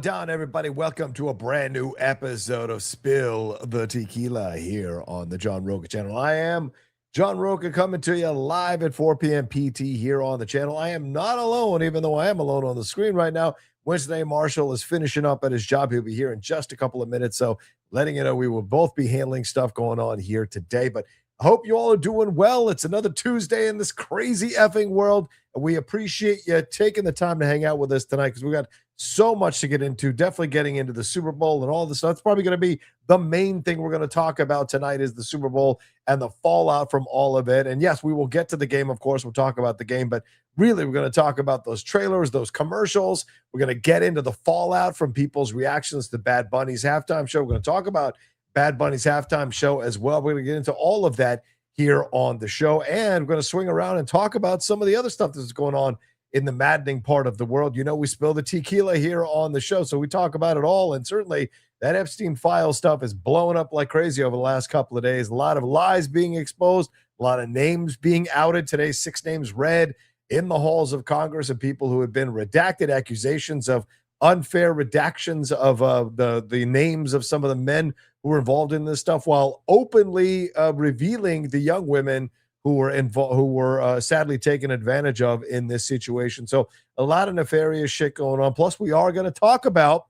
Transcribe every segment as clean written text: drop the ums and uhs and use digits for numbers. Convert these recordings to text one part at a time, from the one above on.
down, everybody? Welcome to a brand new episode of Spill the Tequila here on the John Rocha channel. I am John Rocha coming to you live at 4 p.m. PT here on the channel. I am not alone, even though I am alone on the screen right now. Winston A. Marshall is finishing up at his job. He'll be here in just a couple of minutes, so letting you know we will both be handling stuff going on here today. But I hope you all are doing well. It's another Tuesday in this crazy effing world, and we appreciate you taking the time to hang out with us tonight because we got so much to get into. Definitely getting into the Super Bowl and all this stuff. It's probably going to be the main thing we're going to talk about tonight is the Super Bowl and the fallout from all of it. And yes, we will get to the game, of course. We'll talk about the game, but really we're going to talk about those trailers, those commercials. We're going to get into the fallout from people's reactions to Bad Bunny's halftime show. We're going to talk about Bad Bunny's halftime show as well. We're going to get into all of that here on the show, and we're going to swing around and talk about some of the other stuff that's going on in the maddening part of the world. You know, we spill the tequila here on the show, so we talk about it all. And certainly that Epstein file stuff is blowing up like crazy over the last couple of days. A lot of lies being exposed, a lot of names being outed. Today, 6 names read in the halls of Congress of people who had been redacted, accusations of unfair redactions of the names of some of the men who were involved in this stuff, while openly revealing the young women who were involved, who were sadly taken advantage of in this situation. So a lot of nefarious shit going on. Plus, we are going to talk about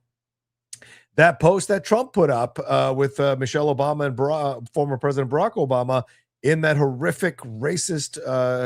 that post that Trump put up with Michelle Obama and former President Barack Obama in that horrific racist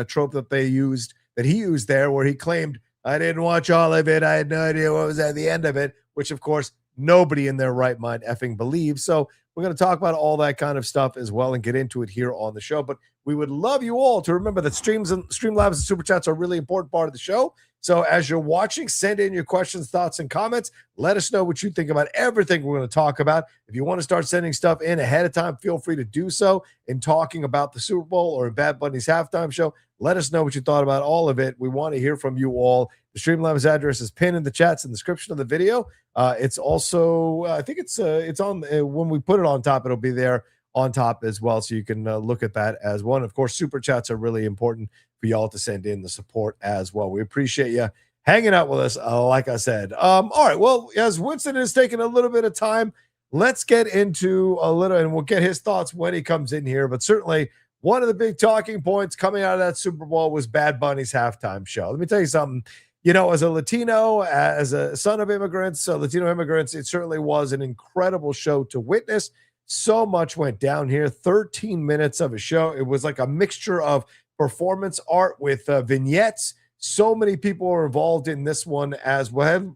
trope that he used there, where he claimed, "I didn't watch all of it. I had no idea what was at the end of it," which, of course, nobody in their right mind effing believes. So we're going to talk about all that kind of stuff as well and get into it here on the show. But we would love you all to remember that Streamlabs and Superchats are a really important part of the show. So as you're watching, send in your questions, thoughts, and comments. Let us know what you think about everything we're going to talk about. If you want to start sending stuff in ahead of time, feel free to do so in talking about the Super Bowl or Bad Bunny's halftime show. Let us know what you thought about all of it. We want to hear from you all. The Streamlabs address is pinned in the chats in the description of the video. It's also, I think it's on, when we put it on top, it'll be there on top as well, so you can look at that as well. And of course, super chats are really important for y'all to send in the support as well. We appreciate you hanging out with us, like I said. All right, well, as Winston is taking a little bit of time, let's get into a little, and we'll get his thoughts when he comes in here. But certainly, one of the big talking points coming out of that Super Bowl was Bad Bunny's halftime show. Let me tell you something. You know, as a Latino, as a son of immigrants, Latino immigrants, it certainly was an incredible show to witness. So much went down here. 13 minutes of a show. It was like a mixture of performance art with vignettes. So many people were involved in this one as well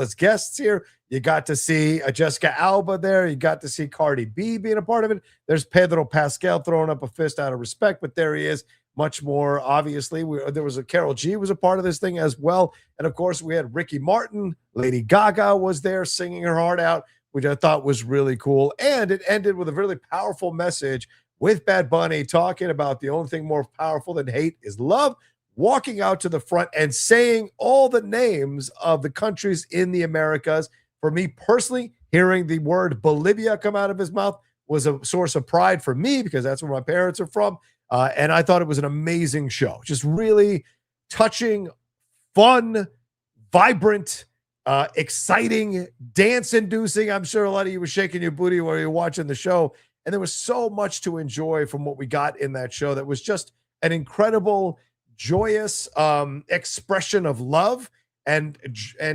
as guests here. You got to see Jessica Alba there. You got to see Cardi B being a part of it. There's Pedro Pascal throwing up a fist out of respect, but there he is. Much more obviously. There was a Carol G was a part of this thing as well. And of course, we had Ricky Martin. Lady Gaga was there singing her heart out, which I thought was really cool. And it ended with a really powerful message with Bad Bunny talking about the only thing more powerful than hate is love, walking out to the front and saying all the names of the countries in the Americas. For me personally, hearing the word Bolivia come out of his mouth was a source of pride for me because that's where my parents are from. And I thought it was an amazing show. Just really touching, fun, vibrant, exciting, dance-inducing. I'm sure a lot of you were shaking your booty while you were watching the show. And there was so much to enjoy from what we got in that show that was just an incredible, joyous expression of love and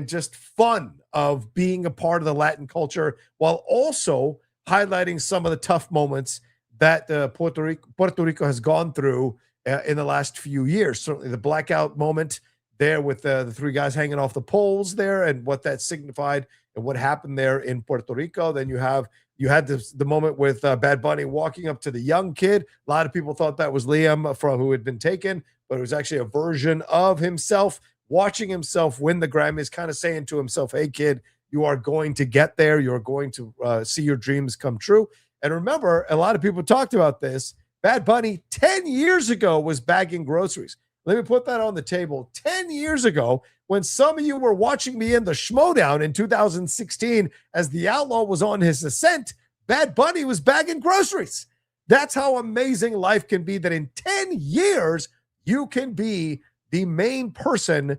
just fun of being a part of the Latin culture, while also highlighting some of the tough moments that Puerto Rico has gone through in the last few years. Certainly the blackout moment there with the 3 guys hanging off the poles there and what that signified and what happened there in Puerto Rico. Then you had the moment with Bad Bunny walking up to the young kid. A lot of people thought that was Liam from who had been taken, but it was actually a version of himself, watching himself win the Grammys, kind of saying to himself, "Hey kid, you are going to get there. You're going to see your dreams come true." And remember, a lot of people talked about this. Bad Bunny 10 years ago was bagging groceries. Let me put that on the table. 10 years ago, when some of you were watching me in the Schmodown in 2016 as the outlaw was on his ascent, Bad Bunny was bagging groceries. That's how amazing life can be, that in 10 years, you can be the main person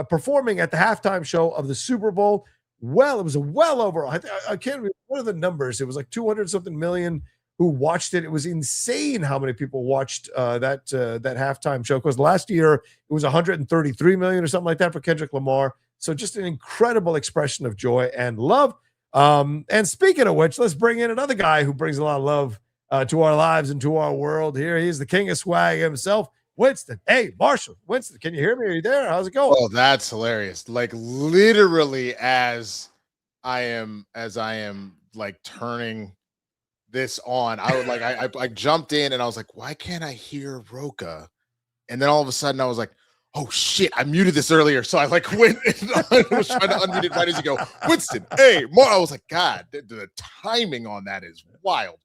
performing at the halftime show of the Super Bowl. Well, it was well over, I can't remember, what are the numbers? It was like 200 something million who watched it. It was insane how many people watched that halftime show, because last year it was 133 million or something like that for Kendrick Lamar. So just an incredible expression of joy and love. And speaking of which, let's bring in another guy who brings a lot of love to our lives and to our world here. He's the king of swag himself, Winston. Hey, Marshall. Winston, can you hear me? Are you there? How's it going? Oh, that's hilarious. Like literally as I am like turning this on, I was like, I jumped in and I was like, why can't I hear Rocha? And then all of a sudden I was like, oh shit, I muted this earlier. So I like went and I was trying to unmute it right as you go, Winston, hey, more. I was like, God, the timing on that is wild.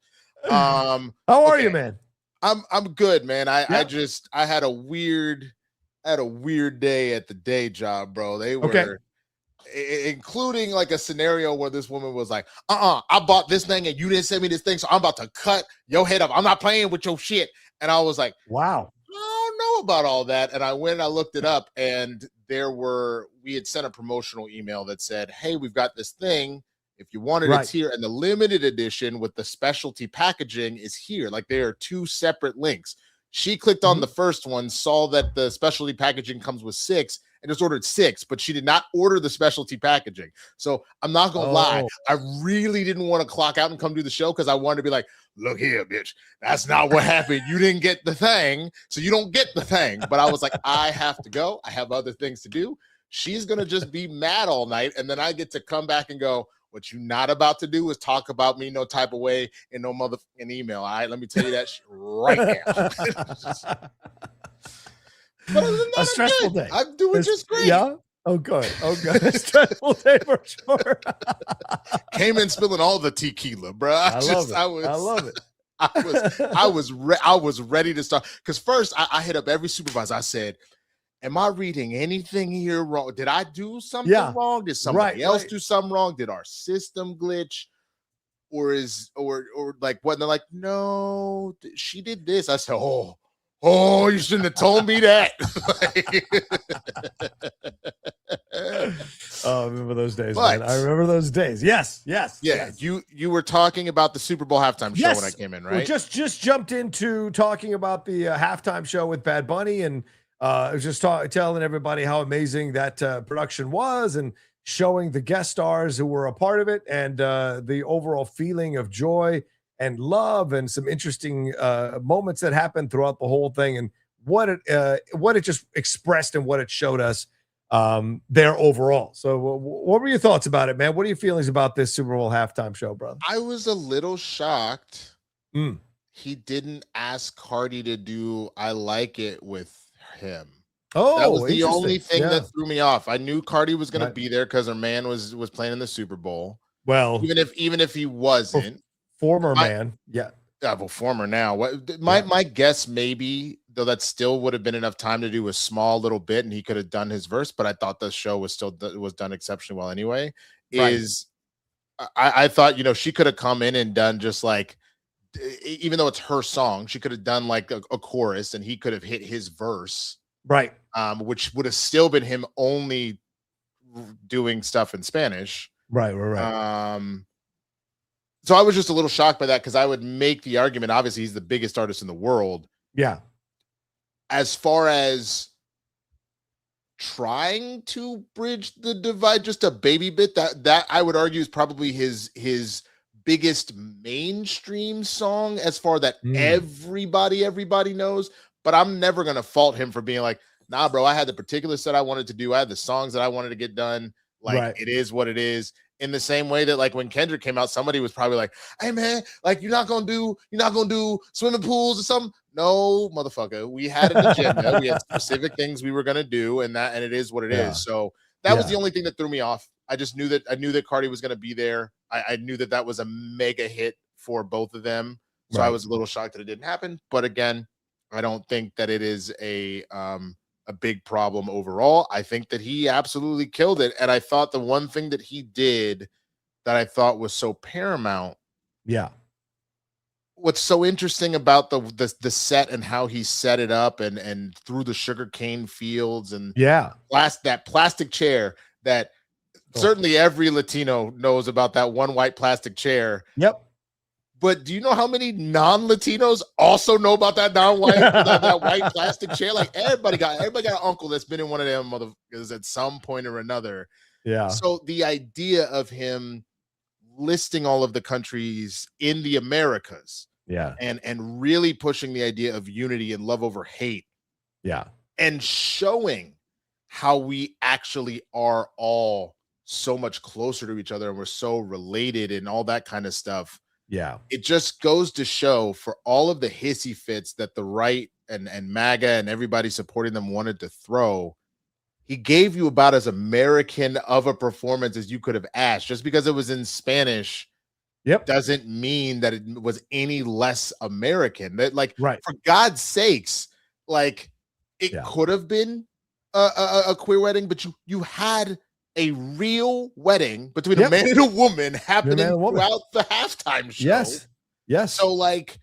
How are you, man? I'm good, man. I had a weird day at the day job, bro. They were including like a scenario where this woman was like, I bought this thing and you didn't send me this thing, so I'm about to cut your head up. I'm not playing with your shit. And I was like, wow, I don't know about all that. And I went and I looked it up, and we had sent a promotional email that said, hey, we've got this thing. If you want it, it's here. And the limited edition with the specialty packaging is here. Like, there are two separate links. She clicked on the first one, saw that the specialty packaging comes with 6, and just ordered 6, but she did not order the specialty packaging. So I'm not going to lie. I really didn't want to clock out and come do the show, because I wanted to be like, look here, bitch, that's not what happened. You didn't get the thing, so you don't get the thing. But I was like, I have to go. I have other things to do. She's going to just be mad all night, and then I get to come back and go, what you're not about to do is talk about me no type of way in no motherfucking email. All right, let me tell you that right now. But other than that, a stressful day. I'm doing just great. Yeah. Oh, good. Oh, good. A stressful day for sure. Came in spilling all the tequila, bro. I love it. I was ready to start, because first I hit up every supervisor. I said, am I reading anything here wrong? Did I do something wrong? Did somebody else do something wrong? Did our system glitch? Or like what? And they're like, no, she did this. I said, oh, you shouldn't have told me that. Oh, I remember those days, man. I remember those days. Yes. You were talking about the Super Bowl halftime show when I came in, right? Well, just jumped into talking about the halftime show with Bad Bunny, and I was just telling everybody how amazing that production was, and showing the guest stars who were a part of it, and the overall feeling of joy and love, and some interesting moments that happened throughout the whole thing, and what it just expressed and what it showed us there overall. So what were your thoughts about it, man? What are your feelings about this Super Bowl halftime show, brother? I was a little shocked. He didn't ask Cardi to do I Like It with him. Oh, that was the only thing that threw me off. I knew Cardi was going to be there because her man was playing in the Super Bowl. Well, even if he wasn't, former man, well, former now. My guess, maybe, though, that still would have been enough time to do a small little bit, and he could have done his verse. But I thought the show was done exceptionally well anyway. I thought, she could have come in and done just like, even though it's her song, she could have done like a chorus, and he could have hit his verse, right? Which would have still been him only doing stuff in Spanish, right. So I was just a little shocked by that, because I would make the argument, obviously he's the biggest artist in the world. Yeah. As far as trying to bridge the divide just a baby bit, that I would argue is probably his biggest mainstream song, as far that everybody knows. But I'm never going to fault him for being like, nah, bro, I had the particular set I wanted to do. I had the songs that I wanted to get done. Like, it is what it is. In the same way that, like, when Kendrick came out, somebody was probably like, hey man, like, you're not gonna do swimming pools or something. No, motherfucker, we had an agenda. We had specific things we were gonna do, and it is what it is. So that was the only thing that threw me off. I knew that Cardi was gonna be there. I knew that was a mega hit for both of them. So I was a little shocked that it didn't happen. But again, I don't think that it is a big problem overall. I think that he absolutely killed it. And I thought the one thing that he did that I thought was so paramount what's so interesting about the set and how he set it up and through the sugarcane fields and Yeah. that plastic chair that Oh. certainly every Latino knows about, that one white plastic chair. Yep. But do you know how many non-Latinos also know about that that white plastic chair? Like everybody got an uncle that's been in one of them motherfuckers at some point or another. Yeah. So the idea of him listing all of the countries in the Americas, Yeah. and really pushing the idea of unity and love over hate, Yeah. and showing how we actually are all so much closer to each other and we're so related and all that kind of stuff. Yeah. It just goes to show, for all of the hissy fits that the right and MAGA and everybody supporting them wanted to throw, he gave you about as American of a performance as you could have asked. Just because it was in Spanish doesn't mean that it was any less American. That, like, for God's sakes, like, it could have been a queer wedding, but you had a real wedding between a man and a woman happening throughout the halftime show. Yes. So, like,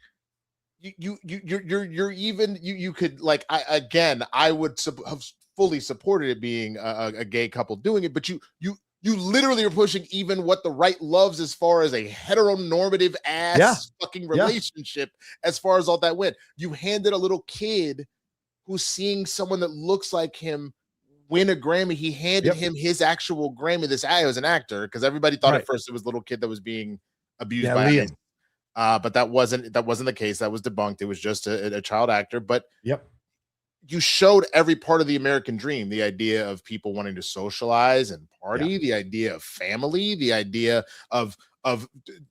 you're even you could, like, I would have fully supported it being a gay couple doing it, but you literally are pushing even what the right loves as far as a heteronormative ass fucking relationship, as far as all that went. You handed a little kid who's seeing someone that looks like him win a Grammy. He handed him his actual Grammy. This guy was an actor, because everybody thought at first it was a little kid that was being abused by Liam. But that wasn't the case. That was debunked. It was just a child actor. But you showed every part of the American dream, the idea of people wanting to socialize and party, the idea of family, the idea of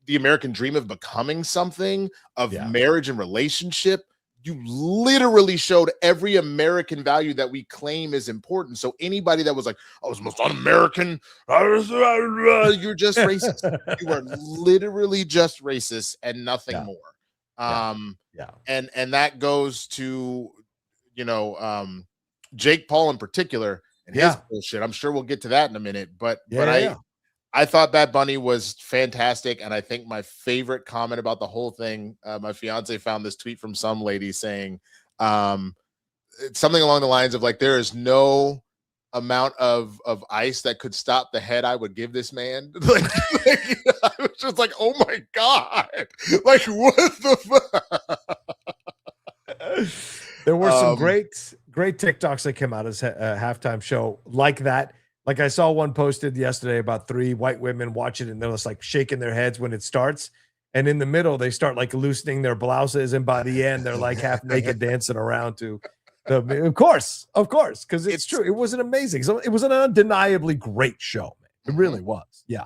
the American dream of becoming something, of marriage and relationship. You literally showed every American value that we claim is important. So anybody that was like, "I was most un-American," you're just racist. You are literally just racist and nothing more. And that goes to, Jake Paul in particular and his bullshit. I'm sure we'll get to that in a minute. But I thought Bad Bunny was fantastic, and I think my favorite comment about the whole thing, my fiance found this tweet from some lady saying something along the lines of, like, there is no amount of ice that could stop the head I would give this man. like I was just like, oh my God, like, what the fuck? There were some great TikToks that came out as a halftime show like that. Like, I saw one posted yesterday about 3 white women watching it, and they're just like shaking their heads when it starts. And in the middle, they start like loosening their blouses. And by the end, they're like half naked dancing around to the, of course, because it's true. It was an amazing. So it was an undeniably great show, man. It really was. Yeah.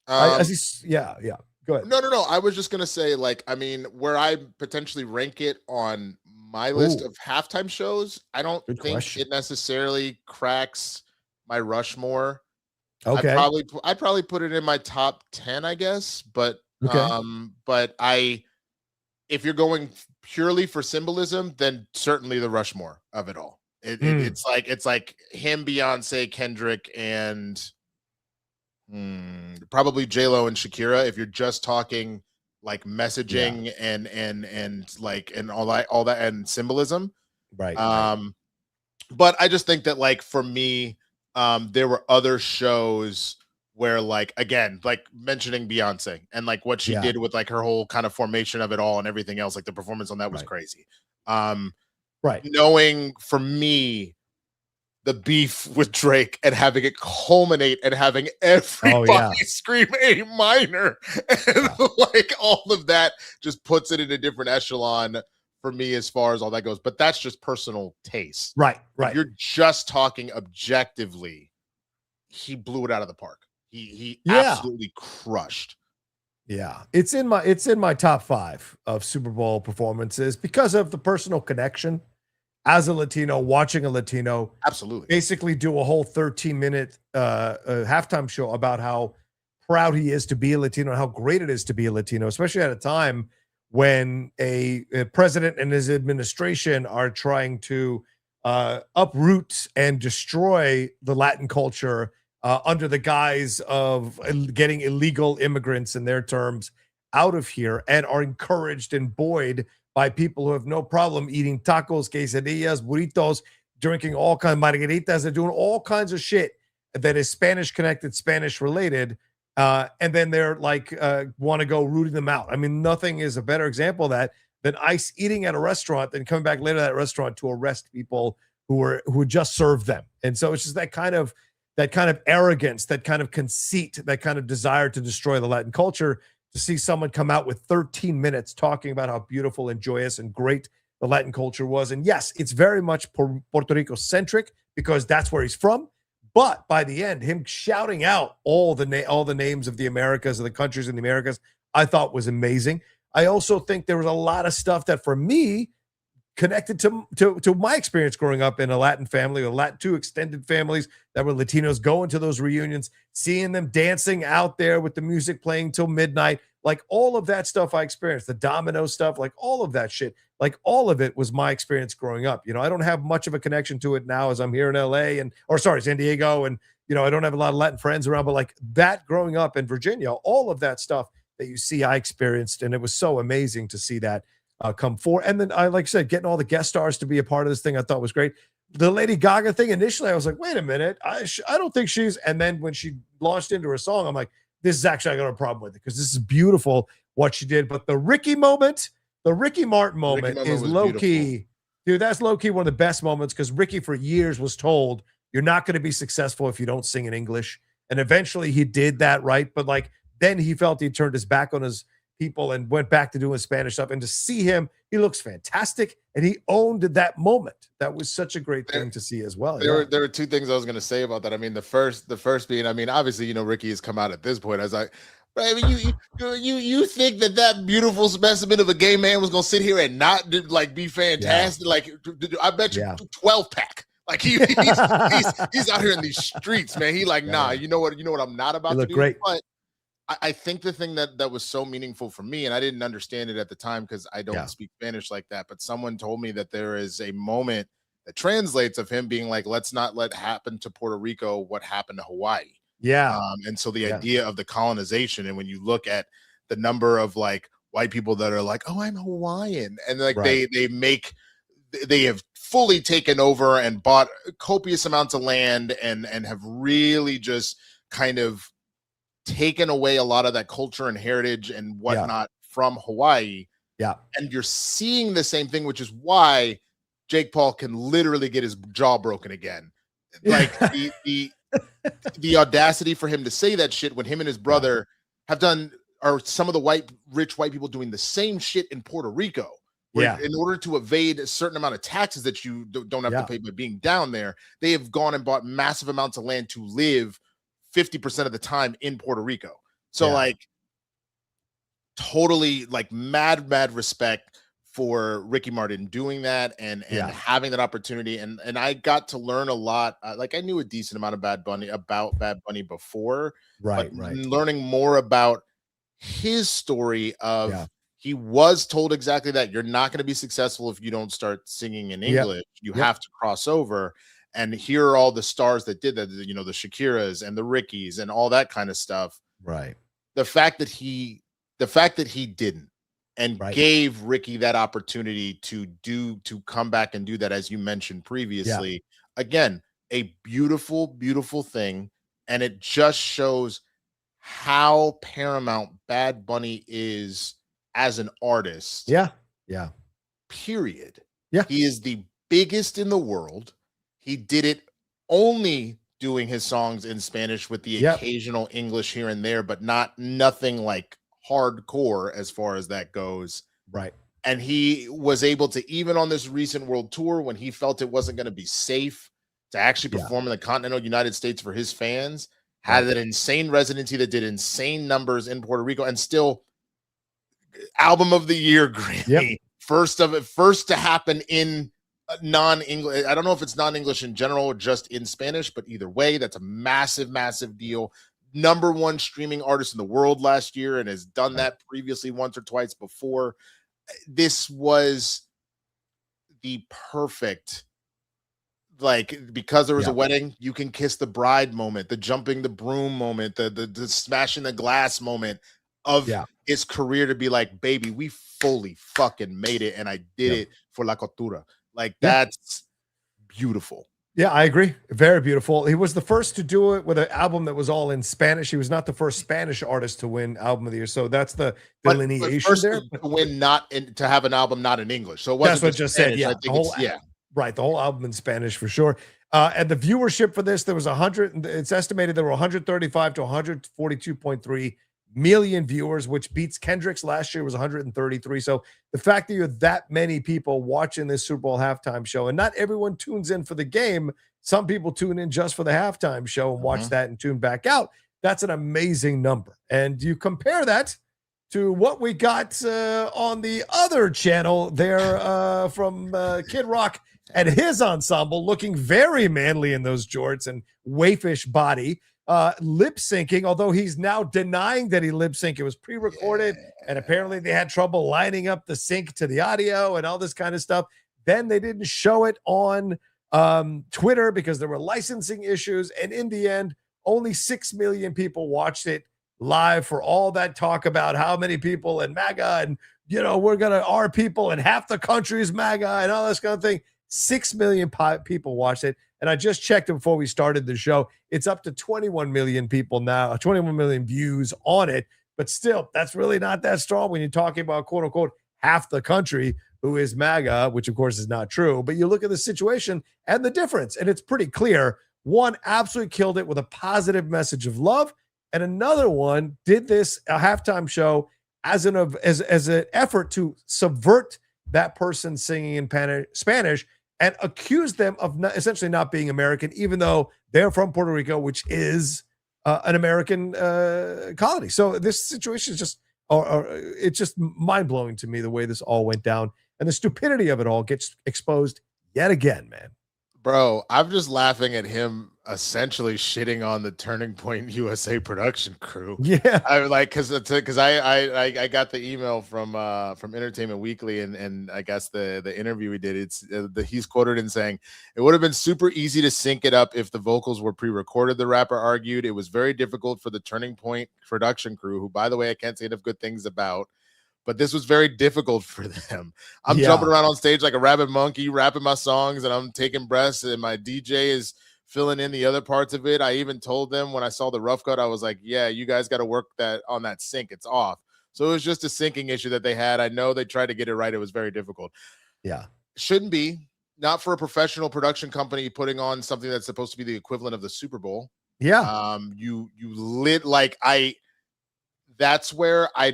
Go ahead. No. I was just going to say, like, I mean, where I potentially rank it on my list of halftime shows, I don't think it necessarily cracks my Rushmore. Okay. I'd probably put it in my top 10, I guess. But if you're going purely for symbolism, then certainly the Rushmore of it all. It's like him, Beyonce, Kendrick, and probably J-Lo and Shakira. If you're just talking like messaging and all that and symbolism, right. But I just think that, like, for me, there were other shows where, like, again, like mentioning Beyonce and like what she did with like her whole kind of formation of it all and everything else, like the performance on that was crazy. Knowing, for me, the beef with Drake and having it culminate and having everybody scream A minor and like all of that just puts it in a different echelon for me as far as all that goes. But that's just personal taste. Right. If you're just talking objectively, he blew it out of the park. He absolutely crushed. Yeah, it's in my top 5 of Super Bowl performances because of the personal connection. As a Latino, watching a Latino basically do a whole 13-minute halftime show about how proud he is to be a Latino and how great it is to be a Latino, especially at a time when a president and his administration are trying to uproot and destroy the Latin culture under the guise of getting illegal immigrants, in their terms, out of here and are encouraged and buoyed by people who have no problem eating tacos, quesadillas, burritos, drinking all kinds of margaritas. They're doing all kinds of shit that is Spanish connected, Spanish related. And then they're like, want to go rooting them out. I mean, nothing is a better example of that than ICE eating at a restaurant, then coming back later to that restaurant to arrest people who just served them. And so it's just that kind of arrogance, that kind of conceit, that kind of desire to destroy the Latin culture. To see someone come out with 13 minutes talking about how beautiful and joyous and great the Latin culture was. And yes, it's very much Puerto Rico centric because that's where he's from. But by the end, him shouting out all the names of the Americas and the countries in the Americas, I thought was amazing. I also think there was a lot of stuff that for me connected to my experience growing up in a Latin family, or Latin two extended families that were Latinos, going to those reunions, seeing them dancing out there with the music playing till midnight, like all of that stuff I experienced, the domino stuff, like all of that shit, like all of it was my experience growing up. You know, I don't have much of a connection to it now as I'm here in LA San Diego. And, you know, I don't have a lot of Latin friends around, but like that growing up in Virginia, all of that stuff that you see, I experienced. And it was so amazing to see that come forward. And then like I said, getting all the guest stars to be a part of this thing, I thought was great. The Lady Gaga thing, initially I was like, wait a minute, I don't think she's, and then when she launched into her song, I'm like, this is actually, I got a problem with it because this is beautiful what she did. But the Ricky Martin moment is low-key, dude, that's low-key one of the best moments because Ricky for years was told, you're not going to be successful if you don't sing in English. And eventually he did that, right? But like, then he felt he turned his back on his people and went back to doing Spanish stuff. And to see him, he looks fantastic, and he owned that moment. That was such a great thing to see as well. There were two things I was going to say about that. I mean, the first being, I mean, obviously, you know, Ricky has come out at this point. I was like, I mean, you think that beautiful specimen of a gay man was going to sit here and not like be fantastic? Yeah. Like, I bet you 12 pack. Like he's out here in these streets, man. He like, nah, you know what I'm not about to do. Great. But I think the thing that was so meaningful for me, and I didn't understand it at the time because I don't speak Spanish like that, but someone told me that there is a moment that translates of him being like, let's not let happen to Puerto Rico what happened to Hawaii. Yeah. And so the idea of the colonization, and when you look at the number of like white people that are like, oh, I'm Hawaiian, and like they have fully taken over and bought copious amounts of land and have really just kind of taken away a lot of that culture and heritage and whatnot from Hawaii. Yeah. And you're seeing the same thing, which is why Jake Paul can literally get his jaw broken again. Like the audacity for him to say that shit when him and his brother have done, are some of the rich white people doing the same shit in Puerto Rico. Where in order to evade a certain amount of taxes that you don't have to pay by being down there, they have gone and bought massive amounts of land to live 50% of the time in Puerto Rico. So like totally like mad respect for Ricky Martin doing that and having that opportunity. And I got to learn a lot. Like I knew a decent amount of Bad Bunny before, but learning more about his story of he was told exactly that you're not going to be successful if you don't start singing in English. You have to cross over. And here are all the stars that did that, you know, the Shakiras and the Rickies and all that kind of stuff. Right. The fact that he didn't and gave Ricky that opportunity to come back and do that, as you mentioned previously, again, a beautiful, beautiful thing. And it just shows how paramount Bad Bunny is as an artist. Yeah. Yeah. Period. Yeah. He is the biggest in the world. He did it only doing his songs in Spanish with the occasional English here and there, but nothing like hardcore as far as that goes. Right. And he was able to, even on this recent world tour, when he felt it wasn't going to be safe to actually perform in the continental United States for his fans, had an insane residency that did insane numbers in Puerto Rico, and still album of the year Grammy. First to happen in non-English. I don't know if it's non-English in general or just in Spanish, but either way, that's a massive, massive deal. Number one streaming artist in the world last year and has done that previously once or twice before. This was the perfect, like, because there was a wedding, you can kiss the bride moment, the jumping the broom moment, the smashing the glass moment. of his career to be like, baby, we fully fucking made it, and I did it for La Cultura. Like, that's beautiful. Yeah, I agree. Very beautiful. He was the first to do it with an album that was all in Spanish. He was not the first Spanish artist to win Album of the Year. So that's the delineation first there. To win to have an album not in English. So it that's wasn't what I just said. Yeah, I think right. The whole album in Spanish for sure. And the viewership for this, there was 100. It's estimated there were 135 to 142.3 million viewers, which beats Kendrick's last year was 133. So the fact that you're that many people watching this Super Bowl halftime show, and not everyone tunes in for the game. Some people tune in just for the halftime show and watch that and tune back out. That's an amazing number. And you compare that to what we got on the other channel there from Kid Rock and his ensemble, looking very manly in those jorts and waifish body. Lip syncing, although he's now denying that he lip synced. It was pre-recorded, and apparently they had trouble lining up the sync to the audio and all this kind of stuff. Then they didn't show it on Twitter because there were licensing issues, and in the end, only 6 million people watched it live for all that talk about how many people in MAGA and we're gonna our people and half the country's MAGA and all this kind of thing. 6 million people watched it. And I just checked it before we started the show. It's up to 21 million people now, 21 million views on it. But still, that's really not that strong when you're talking about, quote unquote, half the country who is MAGA, which of course is not true. But you look at the situation and the difference, and it's pretty clear. One absolutely killed it with a positive message of love, and another one did this a halftime show as an effort to subvert that person singing in Spanish and accuse them of essentially not being American, even though they're from Puerto Rico, which is an American colony. So this situation is just, it's just mind-blowing to me the way this all went down. And the stupidity of it all gets exposed yet again, man. Bro, I'm just laughing at him essentially shitting on the Turning Point USA production crew. Yeah, I like because I got the email from Entertainment Weekly, and I guess the interview we did. It's he's quoted in saying it would have been super easy to sync it up if the vocals were pre-recorded. The rapper argued it was very difficult for the Turning Point production crew, who, by the way, I can't say enough good things about. But this was very difficult for them. I'm jumping around on stage like a rabid monkey, rapping my songs, and I'm taking breaths, and my DJ is filling in the other parts of it. I even told them when I saw the rough cut, I was like, yeah, you guys got to work on that sync. It's off. So it was just a syncing issue that they had. I know they tried to get it right. It was very difficult. Yeah. Shouldn't be. Not for a professional production company putting on something that's supposed to be the equivalent of the Super Bowl. Yeah. You lit like that's where I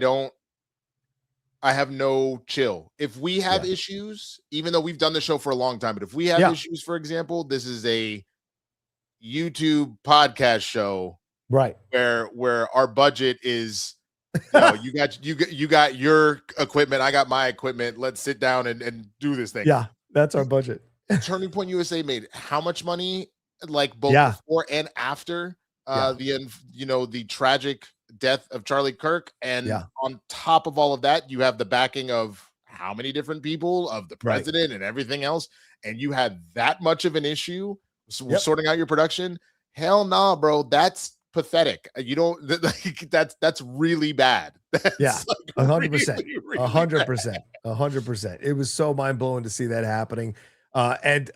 have no chill. If we have issues, even though we've done the show for a long time, but if we have issues, for example, this is a YouTube podcast show, right? Where our budget is, you got your equipment, I got my equipment. Let's sit down and do this thing. Yeah, that's our budget. Turning Point USA made how much money? Like both before and after the tragic death of Charlie Kirk, and on top of all of that, you have the backing of how many different people, of the president and everything else, and you had that much of an issue sorting out your production. Hell nah, bro, that's pathetic. You don't that's really bad. That's 100%, 100%. It was so mind-blowing to see that happening. And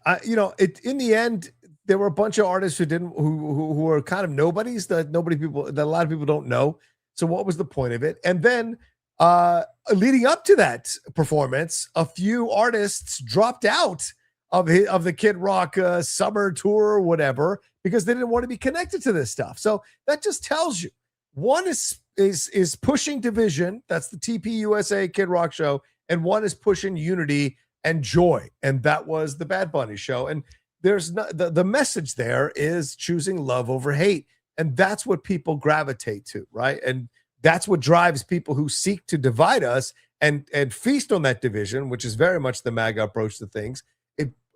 in the end, there were a bunch of artists who were kind of nobodies that a lot of people don't know. So what was the point of it? And then leading up to that performance, a few artists dropped out of the Kid Rock summer tour or whatever because they didn't want to be connected to this stuff. So that just tells you one is pushing division. That's the TPUSA Kid Rock show, and one is pushing unity and joy, and that was the Bad Bunny show. And there's not the message there is choosing love over hate, and that's what people gravitate to, right? And that's what drives people who seek to divide us and feast on that division, which is very much the MAGA approach to things.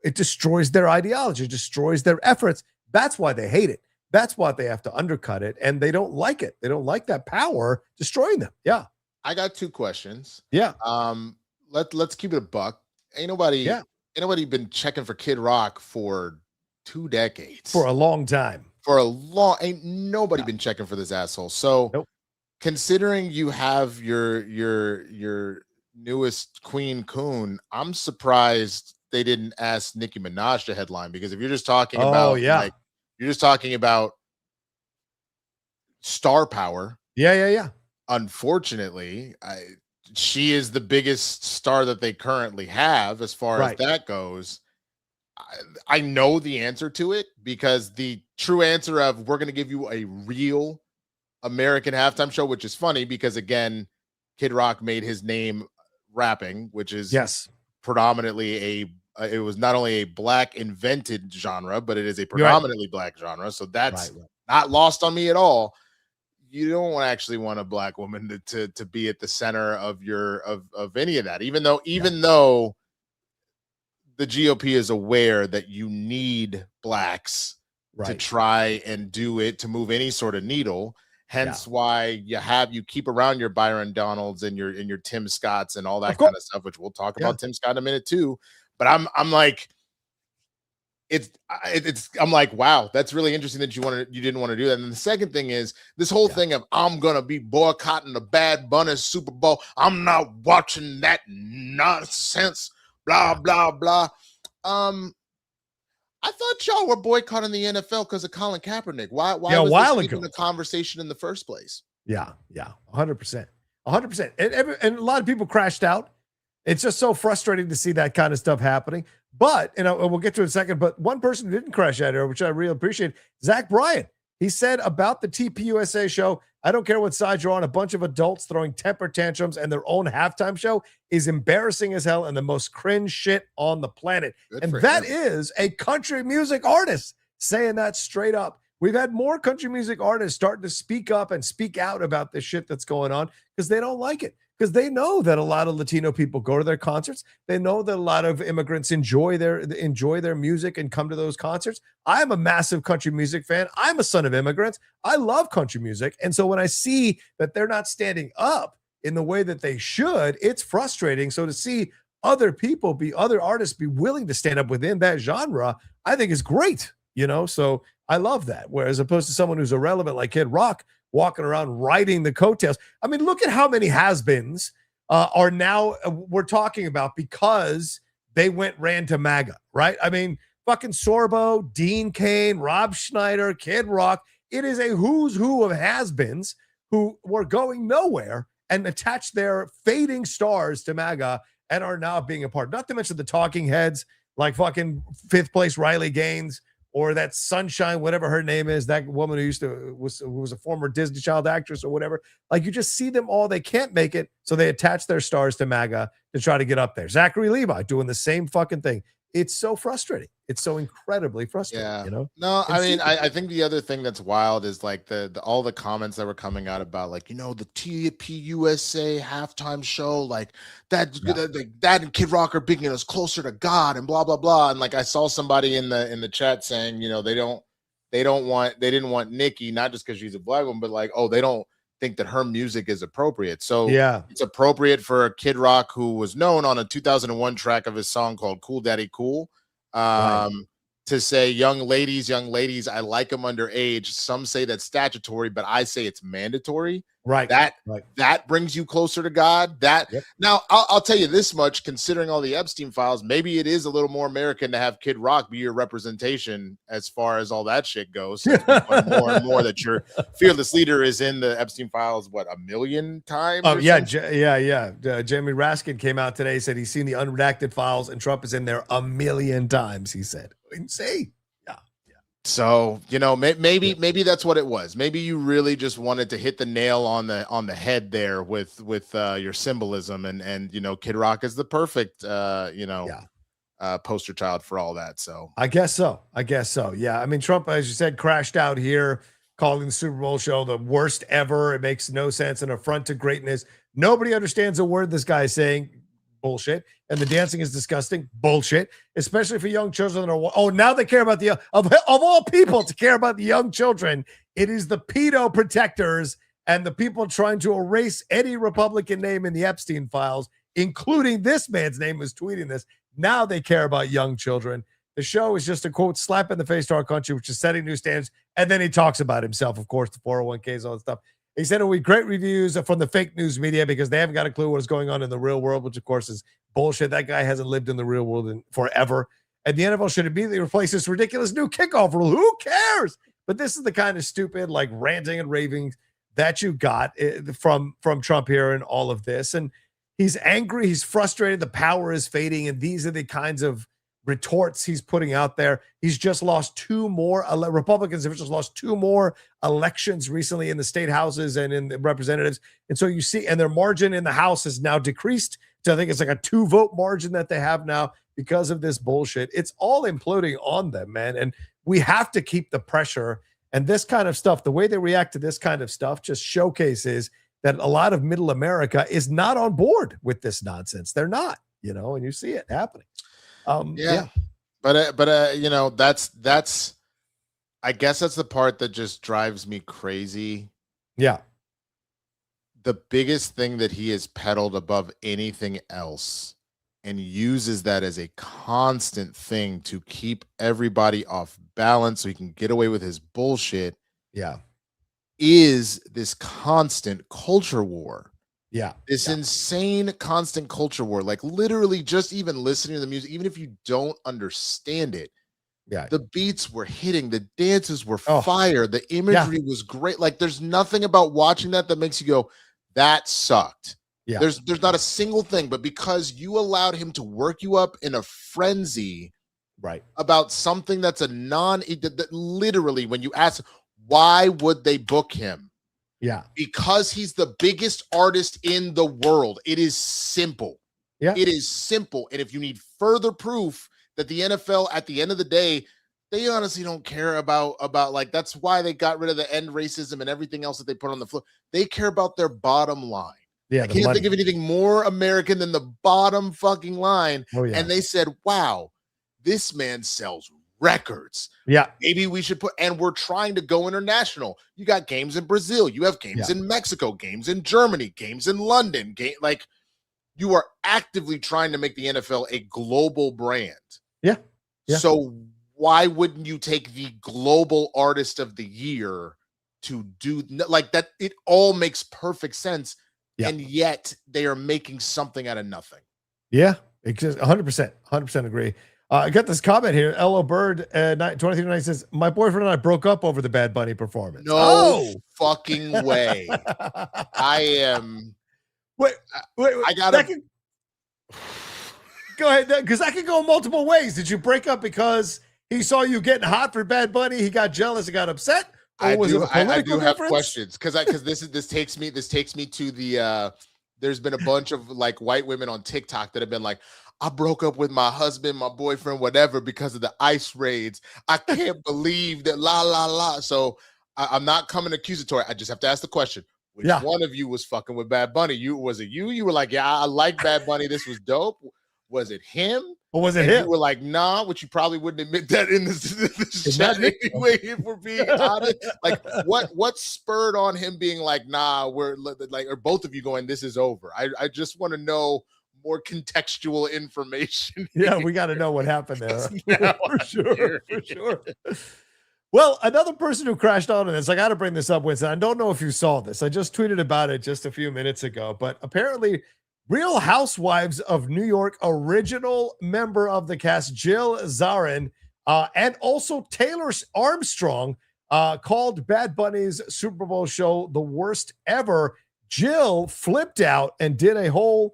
It destroys their ideology, destroys their efforts. That's why they hate it. That's why they have to undercut it, and they don't like it. They don't like that power destroying them. Yeah. I got two questions. Yeah. Let's keep it a buck. Ain't nobody been checking for Kid Rock for 2 decades. For a long time. Ain't nobody been checking for this asshole. So considering you have your newest Queen Coon, I'm surprised they didn't ask Nicki Minaj to headline, because if you're just talking Oh, about yeah. like you're just talking about star power. Yeah. Unfortunately, she is the biggest star that they currently have as far as that goes. I know the answer to it, because the true answer of we're going to give you a real American halftime show, which is funny because, again, Kid Rock made his name rapping, which is predominantly it was not only a black invented genre, but it is a predominantly black genre. So that's not lost on me at all. You don't actually want a black woman to be at the center of of any of that, even though the GOP is aware that you need blacks to try and do it, to move any sort of needle. Hence why you keep around your Byron Donalds and your Tim Scotts and all that kind of stuff, which we'll talk about Tim Scott in a minute too. But I'm like, I'm like, wow, that's really interesting that you didn't want to do that. And the second thing is this whole thing of I'm gonna be boycotting the Bad Bunny Super Bowl. I'm not watching that nonsense. Blah blah blah. I thought y'all were boycotting the NFL because of Colin Kaepernick. Why was this even the conversation in the first place? Yeah, 100%. 100%. And a lot of people crashed out. It's just so frustrating to see that kind of stuff happening. But, we'll get to it in a second, but one person who didn't crash out here, which I really appreciate, Zach Bryan. He said about the TPUSA show, I don't care what side you're on, a bunch of adults throwing temper tantrums and their own halftime show is embarrassing as hell and the most cringe shit on the planet. And that is a country music artist saying that straight up. We've had more country music artists starting to speak up and speak out about this shit that's going on because they don't like it. Because they know that a lot of Latino people go to their concerts. They know that a lot of immigrants enjoy their music and come to those concerts. I'm a massive country music fan. I'm a son of immigrants. I love country music. And so when I see that they're not standing up in the way that they should, it's frustrating. So to see other artists be willing to stand up within that genre, I think is great, So I love that. Whereas opposed to someone who's irrelevant like Kid Rock, walking around riding the coattails. I mean, look at how many has-beens are now we're talking about because they ran to MAGA, right? I mean, fucking Sorbo, Dean Cain, Rob Schneider, Kid Rock. It is a who's who of has-beens who were going nowhere and attached their fading stars to MAGA and are now being a part. Not to mention the talking heads like fucking fifth place Riley Gaines, or that Sunshine, whatever her name is, that woman who was a former Disney child actress or whatever. Like, you just see them all. They can't make it, so they attach their stars to MAGA to try to get up there. Zachary Levi doing the same fucking thing. It's so frustrating. It's so incredibly frustrating, No, I mean, I think the other thing that's wild is like all the comments that were coming out about like, the TPUSA halftime show, like that and Kid Rock are bringing us closer to God and blah blah blah. And like I saw somebody in the chat saying, they didn't want Nicki, not just because she's a black woman, but like, they don't think that her music is appropriate. So it's appropriate for a Kid Rock who was known on a 2001 track of his song called Cool Daddy Cool. To say young ladies, I like them underage. Some say that's statutory, but I say it's mandatory. Right. That brings you closer to God. Now I'll tell you this much, considering all the Epstein files, maybe it is a little more American to have Kid Rock be your representation as far as all that shit goes. More and more that your fearless leader is in the Epstein files, what, 1 million times? Oh, yeah. Jamie Raskin came out today, said he's seen the unredacted files and Trump is in there 1 million times, he said. Insane. So, maybe that's what it was. Maybe you really just wanted to hit the nail on the head there with your symbolism, and Kid Rock is the perfect poster child for all that. So I guess so. Yeah. I mean, Trump, as you said, crashed out here, calling the Super Bowl show the worst ever. It makes no sense, an affront to greatness. Nobody understands a word this guy is saying. Bullshit. And the dancing is disgusting. Bullshit. Especially for young children that are, now they care about the of all people to care about the young children. It is the pedo protectors and the people trying to erase any Republican name in the Epstein files, including this man's name who's tweeting this. Now they care about young children. The show is just a quote slap in the face to our country, which is setting new standards. And then he talks about himself, of course, the 401ks, all that stuff. He said it would be great reviews from the fake news media because they haven't got a clue what's going on in the real world, which of course is bullshit. That guy hasn't lived in the real world in forever. And the NFL should immediately replace this ridiculous new kickoff rule. Who cares? But this is the kind of stupid, like ranting and raving that you got from Trump here and all of this. And he's angry. He's frustrated. The power is fading. And these are the kinds of retorts he's putting out there. He's just lost two more. Republicans have just lost two more elections recently in the state houses and in the representatives. And so you see, and their margin in the House has now decreased to, I think it's like a 2-vote margin that they have now because of this bullshit. It's all imploding on them, man. And we have to keep the pressure. And this kind of stuff, the way they react to this kind of stuff just showcases that a lot of middle America is not on board with this nonsense. They're not, and you see it happening. Yeah. But you know, that's I guess that's the part that just drives me crazy. Yeah. The biggest thing that he has peddled above anything else and uses that as a constant thing to keep everybody off balance so he can get away with his bullshit. Yeah. Is this constant culture war. Yeah. This insane constant culture war. Like literally just even listening to the music, even if you don't understand it. Yeah. The beats were hitting, the dances were fire, the imagery was great. Like there's nothing about watching that makes you go, that sucked. Yeah. There's not a single thing, but because you allowed him to work you up in a frenzy right about something that's a that literally when you ask why would they book him? Yeah. Because he's the biggest artist in the world. It is simple. Yeah. It is simple. And if you need further proof that the NFL at the end of the day, they honestly don't care about like, that's why they got rid of the end racism and everything else that they put on the floor. They care about their bottom line. Yeah. I can't think of anything more American than the bottom fucking line. Oh, yeah. And they said, wow, this man sells records. Yeah. Maybe we should and we're trying to go international. You got games in Brazil. You have games in Mexico, games in Germany, games in London. Like you are actively trying to make the NFL a global brand. Yeah. Yeah. So why wouldn't you take the global artist of the year to do like that? It all makes perfect sense. Yeah. And yet they are making something out of nothing. Yeah. 100% agree. I got this comment here. Ella Bird 23 says, my boyfriend and I broke up over the Bad Bunny performance. No fucking way. I am. Wait, I gotta go ahead, because that could go multiple ways. Did you break up because he saw you getting hot for Bad Bunny? He got jealous and got upset? Or I was do, it a political I do have difference? questions because this takes me to the there's been a bunch of like white women on TikTok that have been like, I broke up with my husband, my boyfriend, whatever, because of the ICE raids. I can't believe that la. So I'm not coming accusatory. I just have to ask the question. Which one of you was fucking with Bad Bunny? Was it you? You were like, yeah, I like Bad Bunny. This was dope. Was it him? Or was it him? You were like, nah, which you probably wouldn't admit that in this chat anyway, if we're being honest. Like, what spurred on him being like, nah, we're like, or both of you going, this is over? I just want to know more contextual information. Yeah, we got to know what happened there. For sure. Well, another person who crashed out on this, I got to bring this up, Winston. I don't know if you saw this. I just tweeted about it just a few minutes ago, but apparently Real Housewives of New York original member of the cast, Jill Zarin, and also Taylor Armstrong, called Bad Bunny's Super Bowl show the worst ever. Jill flipped out and did a whole